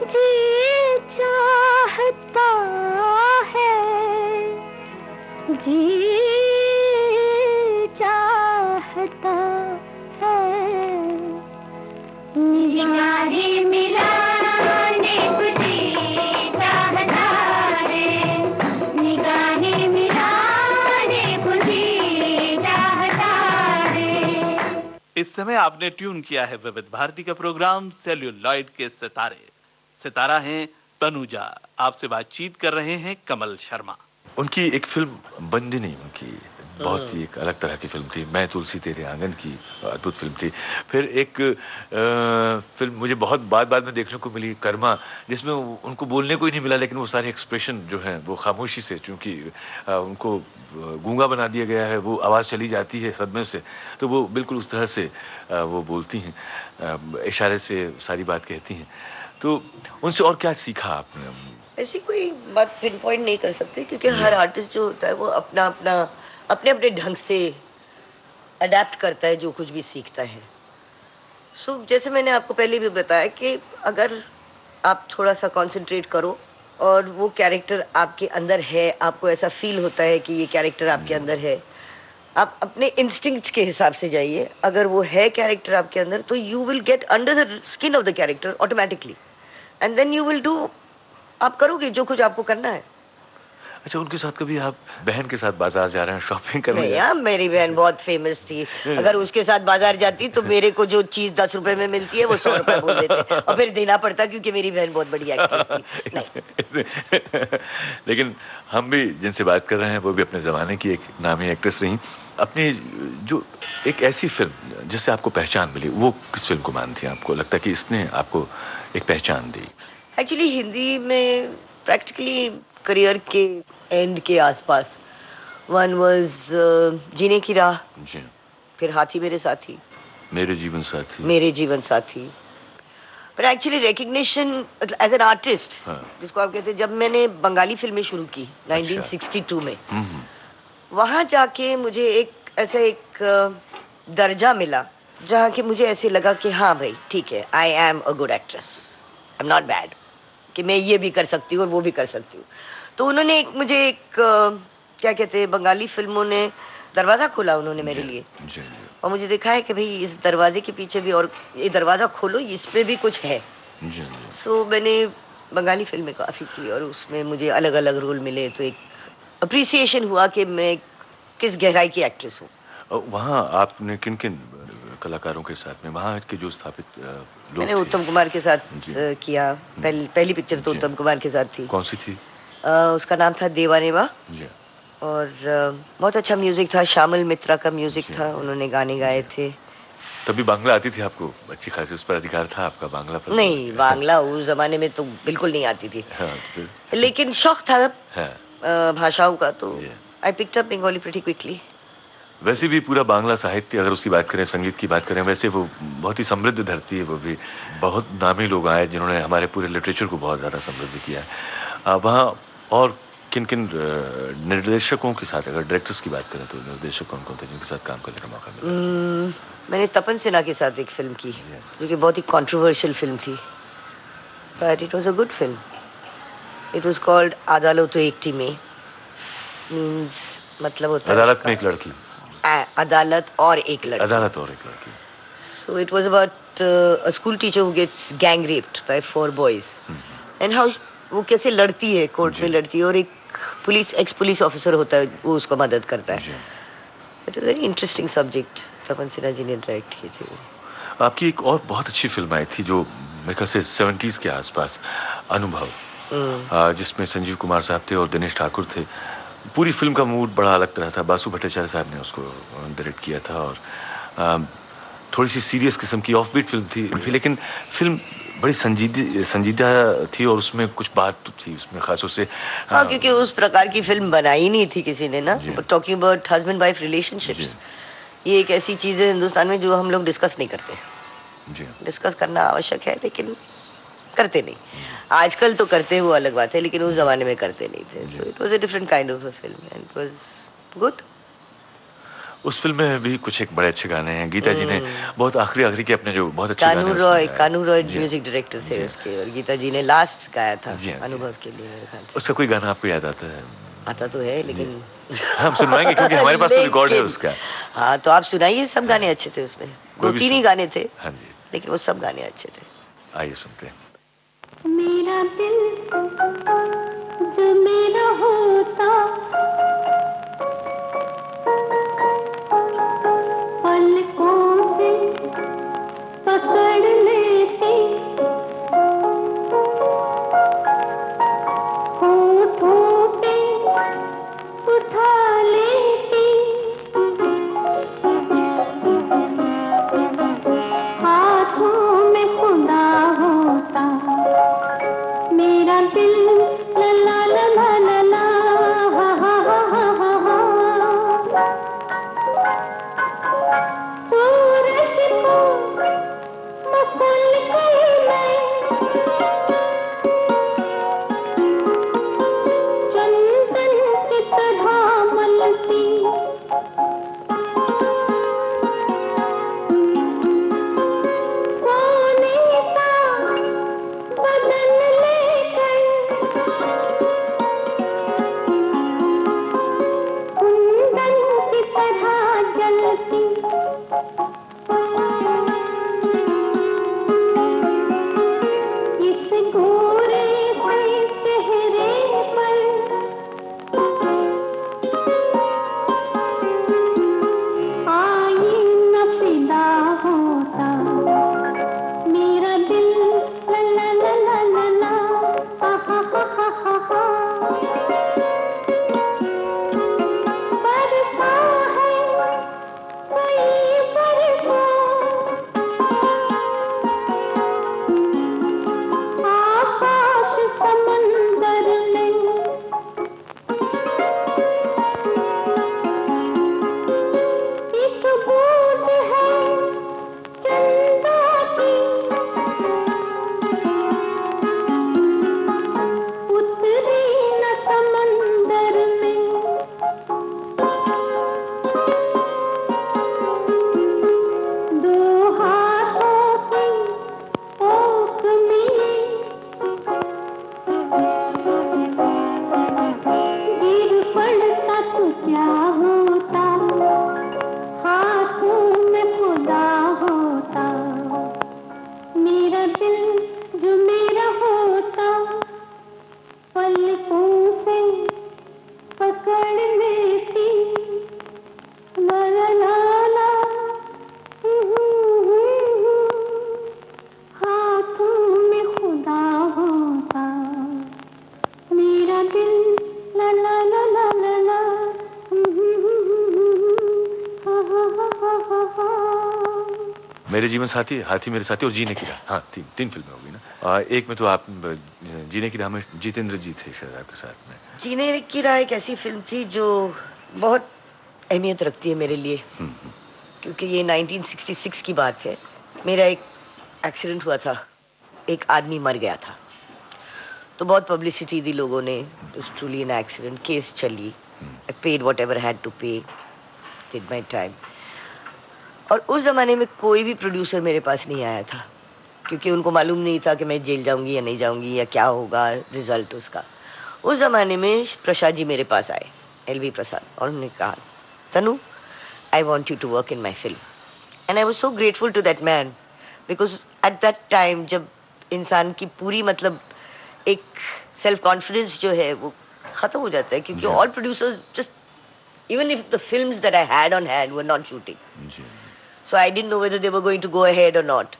जी चाहता है, जी चाहता है। निगाहें मिलाने को जी चाहता है, निगाहें मिलाने को जी चाहता है। इस समय आपने ट्यून किया है विविध भारती का प्रोग्राम सेल्यूलॉइड के सितारे। सितारा हैं तनुजा। आपसे बातचीत कर रहे हैं कमल शर्मा। उनकी एक फिल्म बंदिनी, उनकी बहुत ही एक अलग तरह की फिल्म थी। मैं तुलसी तेरे आंगन की अद्भुत फिल्म थी। फिर एक फिल्म मुझे बहुत बाद में देखने को मिली, कर्मा, जिसमें उनको बोलने को ही नहीं मिला, लेकिन वो सारे एक्सप्रेशन जो हैं वो खामोशी से, चूंकि उनको गूंगा बना दिया गया है, वो आवाज़ चली जाती है सदमे से, तो वो बिल्कुल उस तरह से वो बोलती हैं, इशारे से सारी बात कहती हैं। तो उनसे और क्या सीखा आपने? ऐसी कोई बात पिन पॉइंट नहीं कर सकते, क्योंकि हर आर्टिस्ट जो होता है वो अपने अपने ढंग से अडेप्ट करता है जो कुछ भी सीखता है। जैसे मैंने आपको पहले भी बताया कि अगर आप थोड़ा सा कंसंट्रेट करो और वो कैरेक्टर आपके अंदर है, आपको ऐसा फील होता है कि ये कैरेक्टर आपके अंदर है, आप अपने इंस्टिंक्ट के हिसाब से जाइए। अगर वो है कैरेक्टर आपके अंदर, तो you will get under the skin of the character automatically, and then you will do, आप करोगे जो कुछ आपको करना है। अच्छा, उनके साथ कभी आप बहन के साथ बाजार जा रहे हैं शॉपिंग करने? नहीं यार, मेरी बहन बहुत फेमस थी। अगर उसके साथ बाजार जाती तो मेरे को जो चीज 10 रुपए में मिलती है वो 100 रुपए बोल देते और फिर देना पड़ता, क्योंकि मेरी बहन बहुत बड़ी एक्ट्रेस थी। लेकिन हम भी जिनसे बात कर रहे हैं वो भी अपने जमाने की एक नामी एक्ट्रेस रही। अपनी जो एक ऐसी फिल्म जिससे आपको पहचान मिली, वो किस फिल्म को मानती हैं? आपको लगता है कि इसने आपको एक पहचान दी? एक्चुअली हिंदी में प्रैक्टिकली करियर के एंड के आसपास वन वाज जीने की राह, जी। फिर हाथी मेरे साथी, मेरे जीवन साथी। मेरे जीवन साथी। पर actually recognition as an artist, हाँ। जिसको आप कहते हैं, जब मैंने बंगाली फिल्में शुरू की 1962 में, वहां जाके मुझे एक दर्जा मिला जहाँ कि मुझे ऐसे लगा कि हाँ भाई ठीक है, I am a good actress, I am not bad, कि मैं ये भी कर सकती हूँ और वो भी कर सकती हूँ। तो उन्होंने मुझे क्या कहते हैं, बंगाली फिल्मों ने दरवाज़ा खोला उन्होंने मेरे लिए, और मुझे देखा है कि भाई इस दरवाजे के पीछे भी, और ये दरवाज़ा खोलो, इस पे भी कुछ है। सो मैंने बंगाली फिल्में काफ़ी की और उसमें मुझे अलग अलग रोल मिले, तो एक अप्रिसिएशन हुआ कि मैं किस गहराई की एक्ट्रेस हूँ। वहाँ आपने किन किन कलाकारों के साथ में, वहाँ के जो स्थापित लोग मैंने थे? उत्तम कुमार के साथ किया। पहली पिक्चर तो उत्तम कुमार के साथ थी। कौन सी थी? उसका नाम था देवानेवा, जी। और बहुत अच्छा म्यूजिक था, श्यामल मित्रा का म्यूजिक था, उन्होंने गाने गाए थे। तभी बांग्ला आती थी आपको अच्छी खासी, उस पर अधिकार था आपका बांग्ला पर? नहीं, बांग्ला उस जमाने में तो बिल्कुल नहीं आती थी। हाँ, लेकिन शौक था हाँ। भाषाओं का, तो I picked up Bengali pretty quickly. वैसे भी पूरा बांग्ला साहित्य, अगर उसकी बात करें, संगीत की बात करें, वैसे वो बहुत ही समृद्ध धरती है। वो भी बहुत नामी लोग आए जिन्होंने हमारे पूरे लिटरेचर को बहुत ज़्यादा समृद्ध किया है। वहाँ और किन किन निर्देशकों के साथ, अगर डायरेक्टर्स की बात करें तो निर्देशक कौन कौन थे जिनके साथ काम करने का मौका मिला? मैंने तपन सिन्हा के साथ एक फिल्म की जो कि बहुत ही कंट्रोवर्शियल फिल्म थी, but it was a good film. It was called अदालत एक में, मींस मतलब होता है अदालत में एक लड़की। अदालत और एक लड़की। अदालत और एक लड़की। So it was about a school teacher who gets gang raped by 4 boys, and how वो कैसे लड़ती है, कोर्ट में लड़ती है, और एक एक्स पुलिस ऑफिसर होता है, वो उसको मदद करता है। It was very interesting subject. Tapan Sinha ji ने डायरेक्ट की थी। आपकी एक और बहुत अच्छी फिल्म आई थी जो मेरे ख्याल से 70s के आसपास, अनुभव, जिसमें संजीव कुमार साहब थे और दिनेश ठाकुर थे। पूरी फिल्म का मूड बड़ा अलग तरह था। बासु भट्टाचार्य साहब ने उसको डायरेक्ट किया था, और थोड़ी सी सीरियस किस्म की ऑफबीट फिल्म थी, लेकिन फिल्म बड़ी संजीदा थी, और उसमें कुछ बात थी उसमें खास उससे। हाँ, क्योंकि उस प्रकार की फिल्म बनाई नहीं थी किसी ने ना। Talking about husband wife relationships, ये एक ऐसी चीज है हिंदुस्तान में जो हम लोग डिस्कस नहीं करते। डिस्कस करना आवश्यक है, लेकिन करते नहीं। आजकल तो करते, वो अलग बात है, लेकिन उस जमाने में करते नहीं थे। तो it was a different kind of a film and it was good. उस फिल्म में भी कुछ एक बड़े अच्छे गाने हैं। गीता जी ने बहुत आखिरी के अपने जो बहुत अच्छे गाने, कानू रॉय म्यूजिक डायरेक्टर थे उसके, और गीता जी ने लास्ट गाया था अनुभव के लिए मेरे ख्याल से। उसका कोई गाना आपको याद आता है? आता तो है, लेकिन हम सुनवाएंगे क्योंकि हमारे पास तो रिकॉर्ड है उसका। हाँ, तो आप सुनाइए। सब गाने अच्छे थे उसमें, 2-3 ही गाने थे। हाँ जी, लेकिन वो सब गाने अच्छे थे। आइए सुनते हैं। मेरा दिल जो मेरा होता, पलकों से पकड़ लेती, होठों पे उठा लेती, हाथों में खुदा होता, मेरा दिल ला ला ला ला ला ला, हा हा हा हा हा हा। सूरज को मसल कर मैं चंदन की तरह मलती, सोने का बदन लेकर कुंदन की तरह जलती, इस गोरे से चेहरे पर आईना फिदा होता, मेरा दिल ला ला ला ला ला ला, हा हा हा हा हा हा। बरसा है मेरे जीवन साथी, हाथी मेरे साथी और जीने की राह। हाँ, तीन फिल्में होगी ना। एक में तो आप जीने की राह में जितेंद्र जी थे शायद आपके साथ में। जीने की राह एक ऐसी फिल्म थी जो बहुत अहमियत रखती है मेरे लिए, क्योंकि ये 1966 की बात है। मेरा एक एक्सीडेंट हुआ था, एक आदमी मर गया था, तो बहुत पब्लिसिटी दी लोगों ने। ट्रूली एन एक्सीडेंट, केस चली, I paid whatever had to pay, did my time. और उस जमाने में कोई भी प्रोड्यूसर मेरे पास नहीं आया था, क्योंकि उनको मालूम नहीं था कि मैं जेल जाऊंगी या नहीं जाऊंगी या क्या होगा रिजल्ट उसका। उस जमाने में प्रसाद जी मेरे पास आए, एलवी प्रसाद, और उन्होंने कहा, Tanu, I want you to work in my film. And I was so grateful to that man, because at that time जब इंसान की पूरी मतलब एक सेल्फ कॉन्फिडेंस जो है वो खत्म हो जाता है, क्योंकि all producers just, even if the films that I had on hand were not shooting, so I didn't know whether they were going to go ahead or not.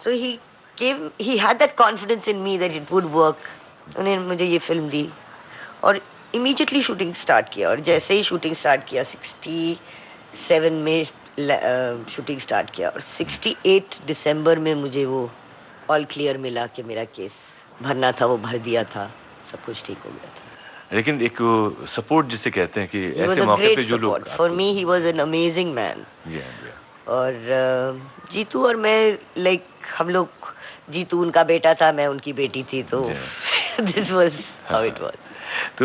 So he had that confidence in me that it would work. उन्होंने मुझे ये film दी और immediately shooting start किया, और जैसे ही shooting start किया 67 में shooting start किया, और 68 दिसंबर में मुझे वो all clear मिला कि मेरा केस भरना था वो भर दिया था, सब कुछ ठीक हो गया था। लेकिन एक सपोर्ट जिसे कहते हैं कि ऐसे मौके पे जो लोग, for me he was an amazing man. और जीतू और मैं, लाइक हम लोग, जीतू उनका बेटा था, मैं उनकी बेटी थी, तो this was how it was. तो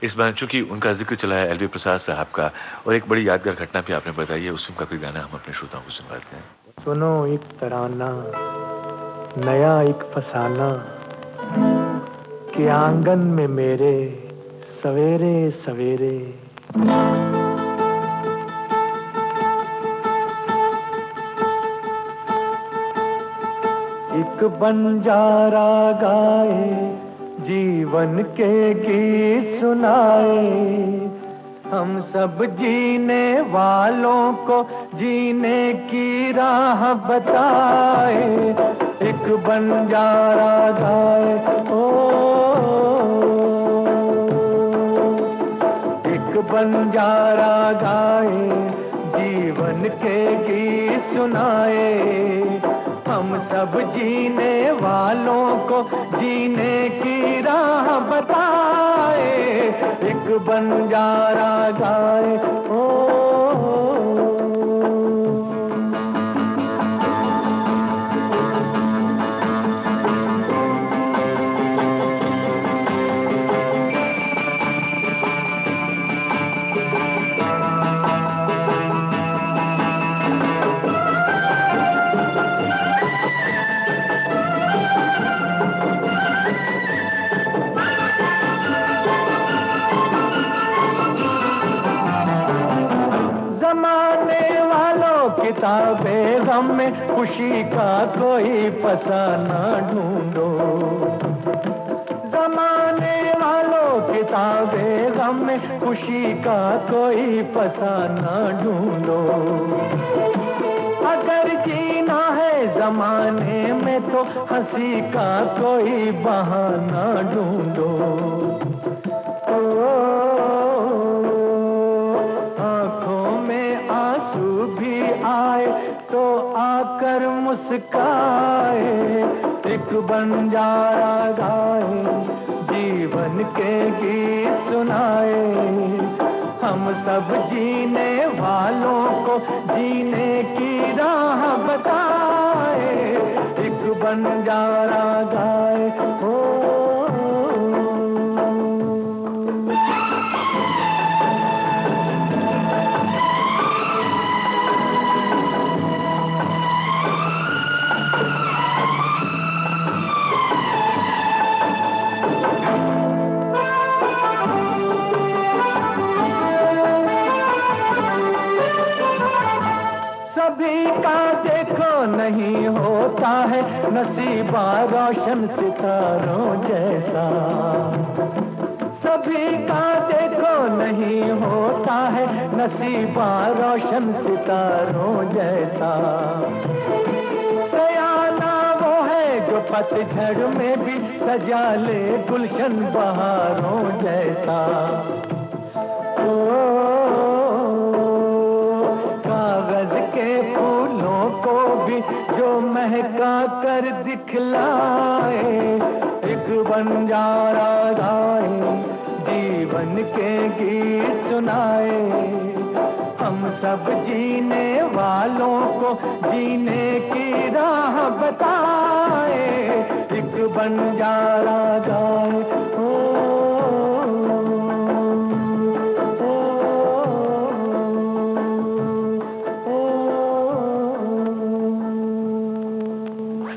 इस बार चूंकि उनका जिक्र चला है एलवी प्रसाद साहब का, और एक बड़ी यादगार घटना भी आपने बताई है, उस फिल्म का कोई गाना हम अपने श्रोताओं को सुनवाते हैं। सुनो एक तराना नया एक फसाना कि आंगन में मेरे सवेरे सवेरे। एक बंजारा गाए जीवन के गीत सुनाए, हम सब जीने वालों को जीने की राह बताए। एक बंजारा गाए, एक बंजारा गाए जीवन के गीत सुनाए, हम सब जीने वालों को जीने की राह बताए। एक बंजारा गाए, किताबें गम में खुशी का कोई फसाना ढूंढो। जमाने वालों किताबें गम में खुशी का कोई फसाना ढूंढो। अगर जीना है जमाने में तो हंसी का कोई बहाना ढूंढो। आए तो आकर मुस्काए, एक बंजारा गाए जीवन के गीत सुनाए, हम सब जीने वालों को जीने की राह बताए। एक बंजारा गाए, सभी का देखो नहीं होता है नसीबा रोशन सितारों जैसा। सभी का देखो नहीं होता है नसीबा रोशन सितारों जैसा। सयाना वो है जो पतझड़ में भी सजा ले गुलशन बहारों जैसा। कागज के फूलों को भी जो महका कर दिखलाए, एक बंजारा गाए जीवन के गीत सुनाए, हम सब जीने वालों को जीने की राह बताए, एक बंजारा गाए।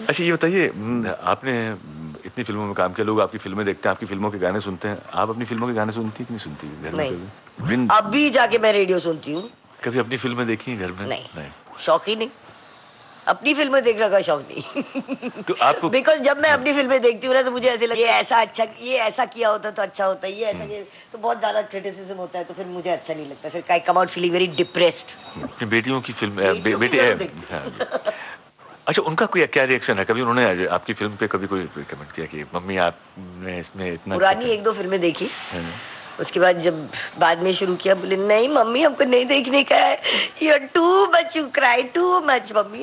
अच्छा ये बताइए, आपने इतनी फिल्मों में काम किया, लोग आपकी फिल्में देखते हैं, आपकी फिल्मों के गाने सुनते हैं, आप अपनी फिल्मों के गाने सुनती है कि नहीं सुनती घर में? नहीं, अभी जाके मैं रेडियो सुनती हूँ। कभी अपनी फिल्में देखी हैं घर में? नहीं। शौक ही नहीं, अपनी फिल्में देखने का शौक नहीं। तो आपको बिकॉज जब मैं अपनी फिल्में देखती हूँ ना तो मुझे ऐसे लगता है ये ऐसा अच्छा, ये ऐसा किया होता तो अच्छा होता, ये ऐसा किया तो बहुत ज्यादा क्रिटिसिज्म होता है, तो फिर मुझे अच्छा नहीं लगता, फिर I come out feeling very depressed. अपनी बेटियों की फिल्म, बेटे अच्छा, उनका कोई क्या रिएक्शन है? कभी उन्होंने आपकी फिल्म पे कभी कोई कमेंट किया कि मम्मी आपने इसमें इतना? पुरानी एक दो फिल्में देखी, उसके बाद जब बाद में शुरू किया, बोले नहीं मम्मी हमको नहीं देखने का है, you are too much, you cry too much mummy,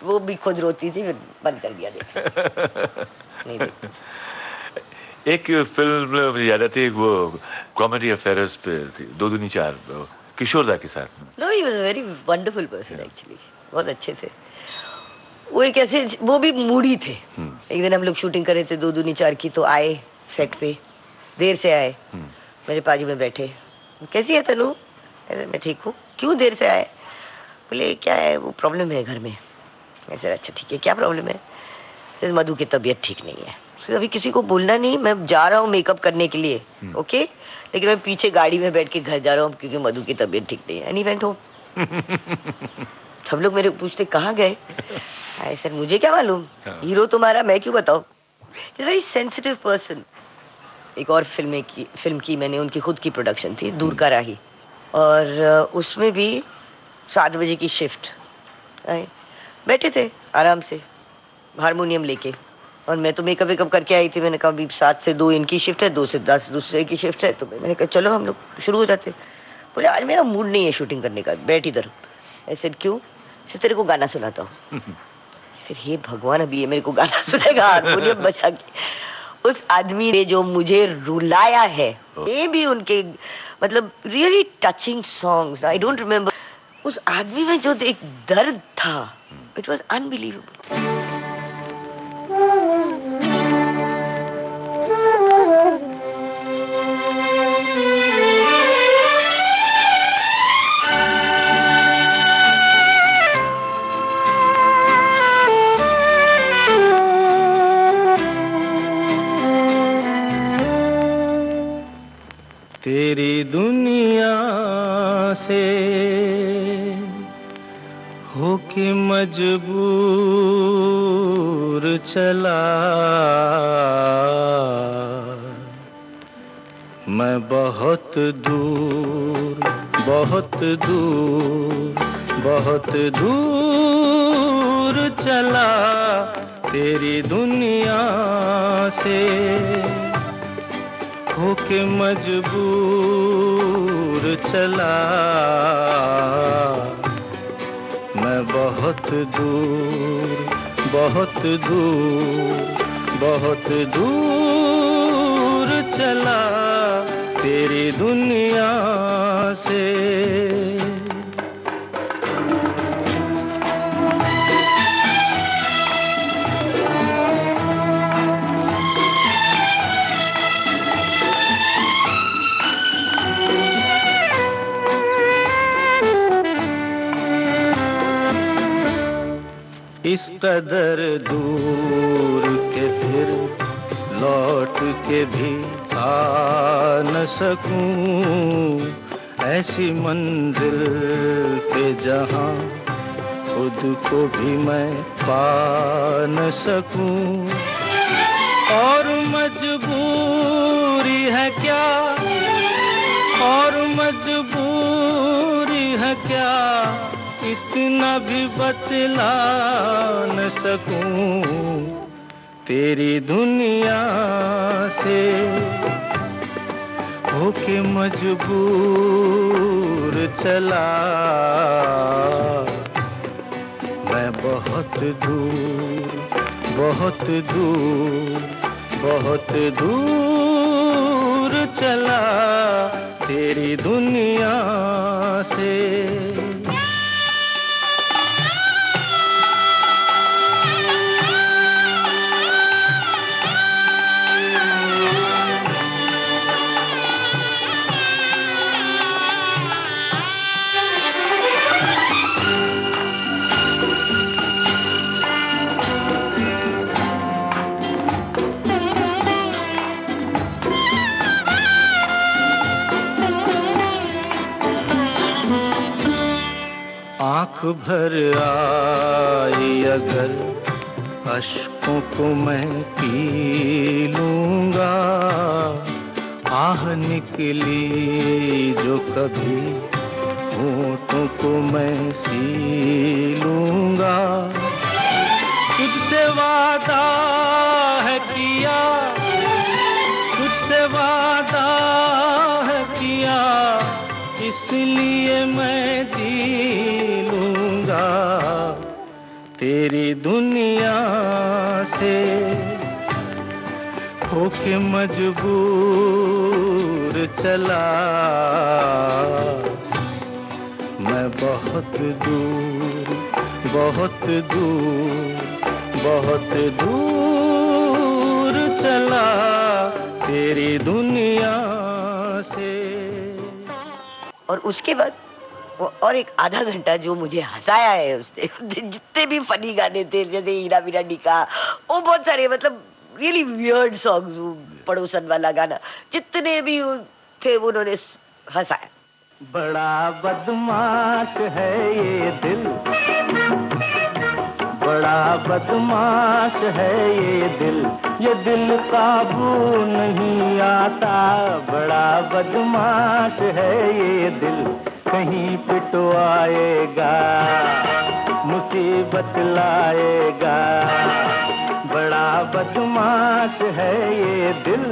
वो भी खुद रोती थी, फिर बंद कर दिया देखना। एक फिल्म मुझे याद आती है, वो कॉमेडी अफेयर्स पे थी, दो दूनी चार, किशोर दा के साथ। No, he was a very wonderful person actually, बहुत अच्छे थे वो। एक ऐसे, वो भी मूडी थे। एक दिन हम लोग शूटिंग कर रहे थे दो दूनी चार की, तो आए सेट पे, देर से आए, मेरे बाजू में बैठे, कैसी है तनु? ऐसे मैं ठीक हूँ। क्यों देर से आए? बोले क्या है, वो प्रॉब्लम है घर में। ऐसे अच्छा ठीक है, क्या प्रॉब्लम है? सिर्फ मधु की तबीयत ठीक नहीं है। सिर्फ अभी किसी को बोलना नहीं, मैं जा रहा हूँ मेकअप करने के लिए, ओके, लेकिन मैं पीछे गाड़ी में बैठ के घर जा रहा हूँ क्योंकि मधु की तबीयत ठीक नहीं है। And he went home. सब लोग मेरे पूछते कहाँ गए? अरे सर मुझे क्या मालूम, हीरो तुम्हारा, मैं क्यों बताऊं? Very sensitive person. एक और फिल्म की मैंने, उनकी खुद की प्रोडक्शन थी, दूर का राही, और उसमें भी 7 बजे की शिफ्ट, बैठे थे आराम से हारमोनियम लेके, और मैं तो मेकअप वेकअप करके आई थी। मैंने कहा अभी 7 से 2 इनकी शिफ्ट है, 2 से 10 दूसरे की शिफ्ट है, तो मैंने कहा चलो हम लोग शुरू हो जाते। बोले आज मेरा मूड नहीं है शूटिंग करने का, बैठ इधर। ऐसे क्यों? तेरे को गाना सुनाता हूँ। हे भगवान, अभी ये मेरे को गाना सुनेगा हारमोनियम बजा के। उस आदमी ने जो मुझे रुलाया है, ये भी उनके मतलब really touching songs, I don't remember. उस आदमी में जो एक दर्द था, इट वाज अनबिलीवेबल। तेरी दुनिया से होके मजबूर चला मैं, बहुत दूर बहुत दूर बहुत दूर चला तेरी दुनिया से होके मजबूर चला मैं, बहुत दूर बहुत दूर बहुत दूर चला तेरी दुनिया से। इस कदर दूर के फिर लौट के भी आ न सकूं, ऐसी मंजिल पे जहां खुद को भी मैं पा न सकूं। और मजबूरी है क्या, और मजबूरी है क्या, इतना भी बतला न सकूं तेरी दुनिया से होके मजबूर चला बहुत दूर, बहुत दूर, बहुत दूर चला तेरी दुनिया से। आँख भर आई अगर अश्कों को मैं पी लूँगा, आह निकली जो कभी होठों को मैं सी लूँगा। तुझसे वादा है किया, तुझसे वादा है किया, इसलिए मैं जी लूँगा तेरी दुनिया से। होके मजबूर चला मैं बहुत दूर, बहुत दूर, बहुत दूर चला तेरी दुनिया से। और उसके बाद वो और एक आधा घंटा जो मुझे हंसाया है उसने, जितने भी फनी गाने थे जैसे हीरा मीरा निका, वो बहुत सारे मतलब रियली वियर्ड सॉन्ग्स, पड़ोसन वाला गाना, जितने भी थे वो उन्होंने हंसाया। बड़ा बदमाश है ये दिल, बड़ा बदमाश है ये दिल काबू नहीं आता। बड़ा बदमाश है ये दिल, कहीं पिटवाएगा, मुसीबत लाएगा। बड़ा बदमाश है ये दिल।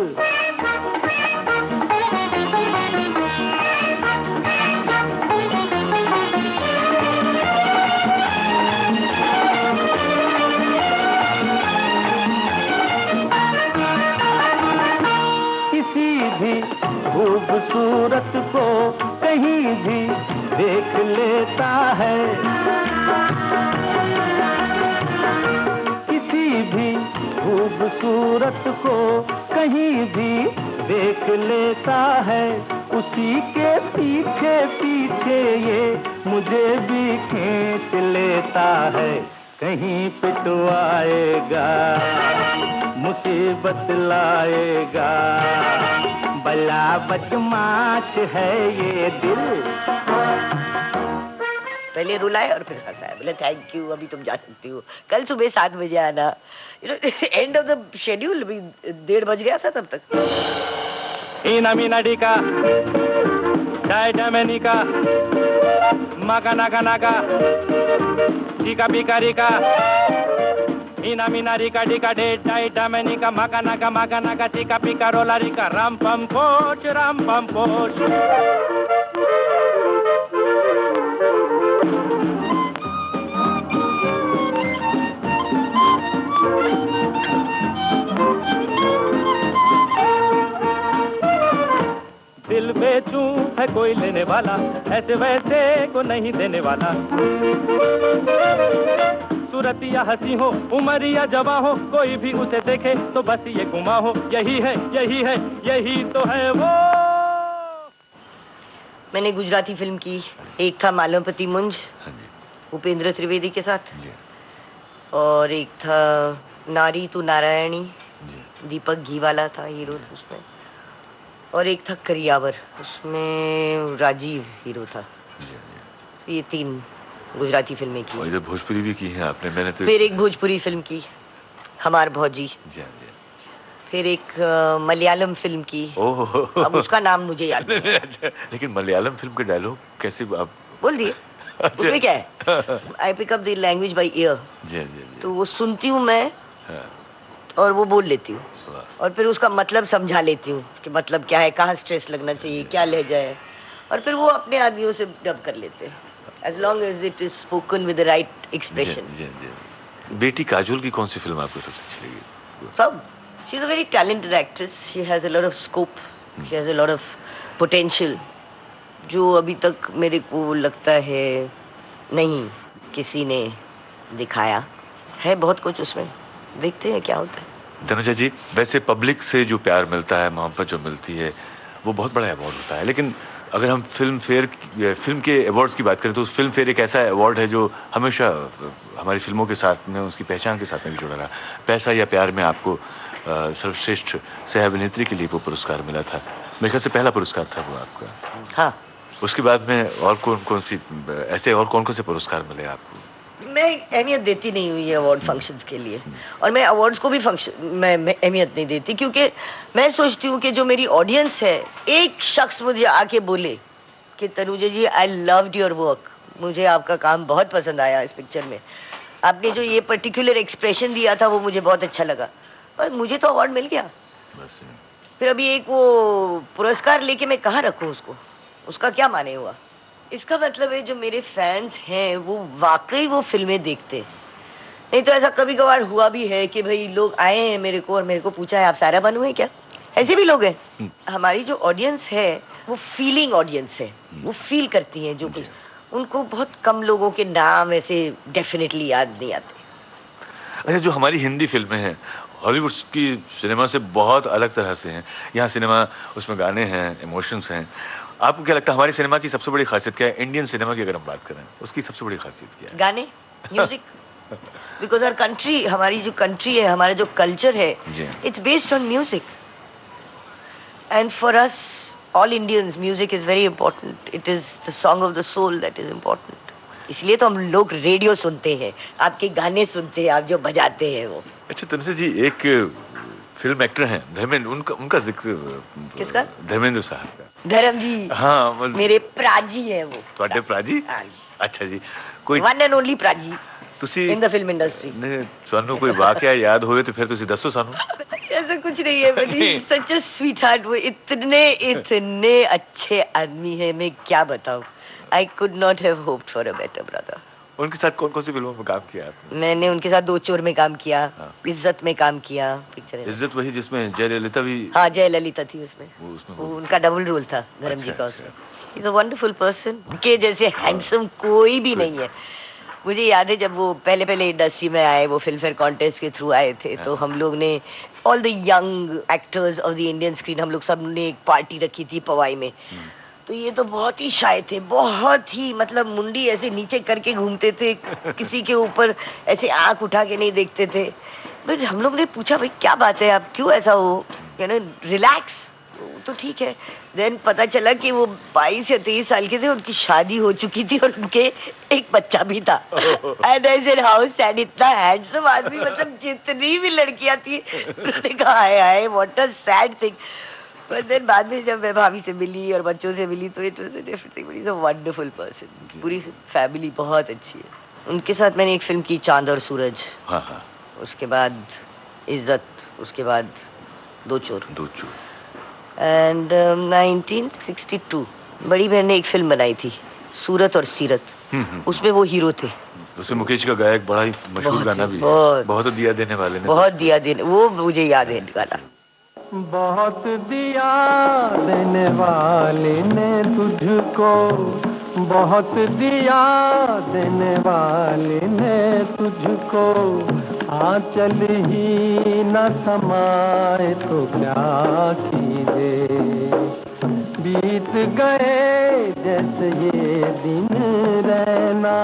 खूबसूरत को कहीं भी देख लेता है, किसी भी खूबसूरत को कहीं भी देख लेता है। उसी के पीछे पीछे ये मुझे भी खींच लेता है। कहीं पिटवाएगा, मुसीबत लाएगा। बड़ा बदमाश है ये दिल। पहले रुलाए और फिर हंसाए, बोले थैंक यू, अभी तुम जा सकती हो, कल सुबह 7 बजे आना। एंड ऑफ द शेड्यूल, अभी 1:30 बज गया था तब तक। ईना मीना डीका डाइटा मैनिका माका नाका नाका टीका पीका रिका ईना मीना रिका डीका डे डाइटा मैनिका माका नाका टीका पीका रोला रिका राम पम कोच राम पम कोच। दिल बेचूं है कोई लेने वाला, ऐसे वैसे को नहीं देने वाला। सूरत या हंसी हो, उम्र या जवां हो, कोई भी उसे देखे तो बस ये गुमा हो। यही है, यही है, यही तो है वो। मैंने गुजराती फिल्म की, एक था मालवपति मुंज उपेंद्र त्रिवेदी के साथ, और एक था नारी तू नारायणी, दीपक घीवाला था हीरो उसमें, और एक था करियावर, उसमें राजीव हीरो था। ये 3 गुजराती फिल्में की। और इधर भोजपुरी भी की है आपने? मैंने तो फिर एक भोजपुरी फिल्म की, हमार भौजी। फिर एक मलयालम फिल्म की। अब उसका नाम मुझे याद नहीं। अच्छा, लेकिन मलयालम फिल्म के डायलॉग कैसे आप बोल दिए? उसमें क्या है, I pick up the language by ear, तो वो सुनती हूँ मैं और वो बोल लेती हूँ, और फिर उसका मतलब समझा लेती हूँ कि मतलब क्या है, कहाँ स्ट्रेस लगना चाहिए, क्या लहजा है, और फिर वो अपने आदमियों से डब कर लेते हैं। as long as it is spoken with the right expression. जी, जी, जी। बेटी काजोल की कौन सी फिल्म आपको सबसे अच्छी लगी? सब। She is a very talented actress. She has a lot of scope. She has a lot of potential. जो अभी तक मेरे को लगता है नहीं किसी ने दिखाया है। बहुत कुछ उसमें, देखते हैं क्या होता है। तनुजा जी, वैसे पब्लिक से जो प्यार मिलता है, मोहब्बत जो मिलती है, वो बहुत बड़ा अवार्ड होता है। लेकिन अगर हम फिल्म के अवार्ड्स की बात करें तो फिल्म फेयर एक ऐसा अवार्ड है जो हमेशा हमारी फिल्मों के साथ में, उसकी पहचान के साथ में भी जुड़ा रहा। पैसा या प्यार में आपको सर्वश्रेष्ठ सह अभिनेत्री के लिए वो पुरस्कार मिला था। मेरे ख्याल से पहला पुरस्कार था वो आपका। हाँ। उसके बाद में और कौन सी ऐसे और कौन से पुरस्कार मिले आपको? मैं अहमियत देती नहीं हुई है अवार्ड फंक्शंस के लिए, और मैं अवार्ड्स को भी मैं अहमियत नहीं देती, क्योंकि मैं सोचती हूँ कि जो मेरी ऑडियंस है, एक शख्स मुझे आके बोले कि तनुजा जी आई लव्ड योर वर्क, मुझे आपका काम बहुत पसंद आया इस पिक्चर में, आपने जो ये पर्टिकुलर एक्सप्रेशन दिया था वो मुझे बहुत अच्छा लगा, और मुझे तो अवार्ड मिल गया। फिर अभी एक वो पुरस्कार लेके मैं कहाँ रखूँ उसको, उसका क्या माने हुआ? इसका मतलब है जो मेरे फैंस हैं वो वाकई वो फिल्में देखते हैं। नहीं तो ऐसा कभी कभार हुआ भी है कि भाई लोग आए हैं मेरे को और मेरे को पूछा है आप सारा बनू है क्या, ऐसे भी लोग हैं। हमारी जो ऑडियंस है वो फीलिंग ऑडियंस है, वो फील करती है जो कुछ, उनको बहुत कम लोगों के नाम ऐसे डेफिनेटली याद नहीं आते। अच्छा, जो हमारी हिंदी फिल्में हैं हॉलीवुड की सिनेमा से बहुत अलग तरह से हैं। यहाँ सिनेमा, उसमें गाने हैं, इमोशंस हैं। आपको क्या लगता है हमारी सिनेमा की सबसे बड़ी खासियत क्या है? इंडियन सिनेमा की अगर हम बात करें, उसकी सबसे बड़ी खासियत क्या है? गाने, म्यूजिक। बिकॉज आवर कंट्री, हमारी जो कंट्री है, हमारा जो कल्चर है, it's based on music, and for us all Indians music is very important. It is the song of the soul that is important. इसलिए तो हम लोग रेडियो सुनते हैं, आपके गाने सुनते हैं, आप जो बजाते हैं वो। अच्छा तनुजा जी, एक फिल्म एक्टर हैं धर्मेंद्र, उनका जिक्र। किसका? धर्मेंद्र साहब का। धर्म जी। हाँ, मेरे प्राजी है वो। ਤੁਹਾਡੇ प्राजी? अच्छा जी, कोई वन एंड ओनली प्राजी ਤੁਸੀਂ इन द फिल्म इंडस्ट्री। नहीं, ਤੁਹਾਨੂੰ कोई वाकया याद होवे तो फिर ਤੁਸੀਂ ਦੱਸੋ ਸਾਨੂੰ। ऐसा कुछ नहीं है, but he such a sweet heart. वो इतने अच्छे आदमी है, मैं क्या बताऊं। I could not have hoped for a better brother. उनके साथ कौन सी फिल्मों में काम किया आपने? मैंने उनके साथ दो चोर में काम किया, हाँ। इज्जत में काम किया, पिक्चर है। इज्जत वही जिसमें जयललिता भी? हाँ, जयललिता थी उसमें। वो उनका डबल रोल था धर्म जी का अच्छा। उसमें। Is a wonderful person. के जैसे हैंडसम कोई भी नहीं है। मुझे याद है जब वो पहले इंडस्ट्री में आए, वो फिल्म फेयर कॉन्टेस्ट के थ्रू आए थे, तो हम लोग ने all the young actors of the Indian screen, हम लोग सब ने एक पार्टी रखी थी पवाई में। तो ये तो बहुत ही शाय थे, बहुत ही, मतलब मुंडी ऐसे नीचे करके घूमते थे, किसी के ऊपर ऐसे आंख उठा के नहीं देखते थे। बट हम लोग ने पूछा भाई क्या बात है, आप क्यों ऐसा हो, रिलैक्स। तो ठीक है। देन पता चला कि वो 22 या 23 साल के थे, उनकी शादी हो चुकी थी और उनके एक बच्चा भी था। And I said how sad, इतना हैंडसम आदमी, मतलब जितनी भी लड़कियां थी उन्होंने कहा hi what a sad thing. पर देन बाद में जब मैं भाभी से मिली और बच्चों से मिली तो it was a different thing. Is a wonderful person. पूरी फैमिली बहुत अच्छी है। उनके साथ मैंने एक फिल्म की चांद और सूरज। हाँ हाँ। उसके बाद इज्जत, उसके बाद दो चोर। एंड 1962 बड़ी बहन ने एक फिल्म बनाई थी सूरत और सीरत। उसमें वो हीरो थे। उसमें मुकेश का गायक बड़ा ही मशहूर गाना भी है, बहुत दिया देने वाले ने। बहुत दिया देने, वो मुझे याद है गाना। बहुत दिया देने वाले ने तुझको, बहुत दिया देने वाले ने तुझको, आंचल ही न समाए तो क्या कीजिए। बीत गए जैसे ये दिन रहना,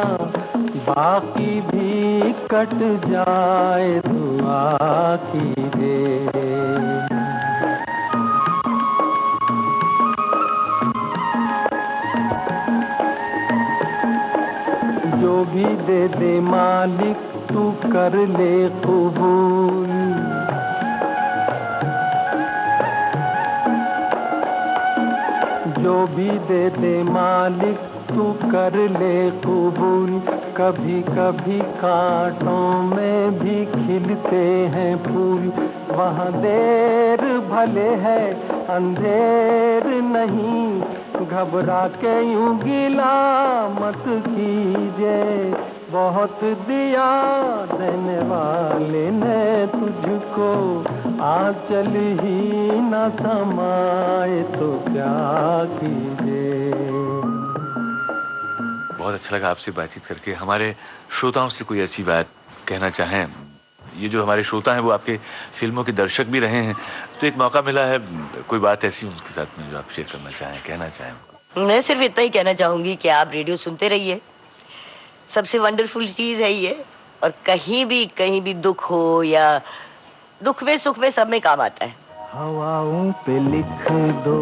बाकी भी कट जाए दुआ कीजिए। जो भी दे दे मालिक तू कर ले कबूल, जो भी दे दे मालिक तू कर ले कबूल। कभी कभी कांटों में भी खिलते हैं फूल, वहाँ देर भले है अंधेर नहीं, घबरा के यूं गिला मत कीजिए, बहुत दिया देने वाले ने तुझको, आंचल ही न समाए तो क्या कीजिए। बहुत अच्छा लगा आपसे बातचीत करके। हमारे श्रोताओं से कोई ऐसी बात कहना चाहें? ये जो हमारे श्रोता हैं वो आपके फिल्मों के दर्शक भी रहे हैं, तो एक मौका मिला है, कोई बात ऐसी उनके साथ में जो आप शेयर करना चाहें, कहना चाहें? मैं सिर्फ इतना ही कहना चाहूंगी कि आप रेडियो सुनते रहिए, सबसे वंडरफुल चीज है ये। और कहीं भी दुख हो या दुख में सुख में सब में काम आता है। हवाओं पे लिख दो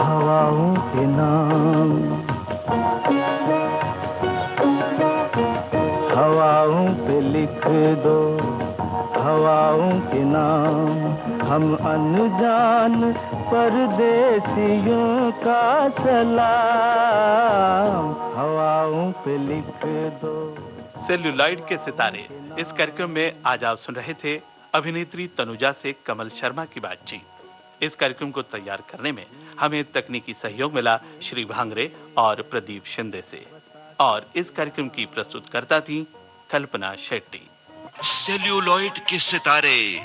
हवाओं के नाम, हवाओं पे लिख दो हवाओं के नाम, हम अनजान परदेसियों का सलाम, हवाओं पे लिख दो। सेल्यूलॉइड के सितारे, इस कार्यक्रम में आज आप सुन रहे थे अभिनेत्री तनुजा से कमल शर्मा की बातचीत। इस कार्यक्रम को तैयार करने में हमें तकनीकी सहयोग मिला श्री भांगरे और प्रदीप शिंदे से, और इस कार्यक्रम की प्रस्तुतकर्ता थी कल्पना शेट्टी। सेल्यूलॉइड के सितारे।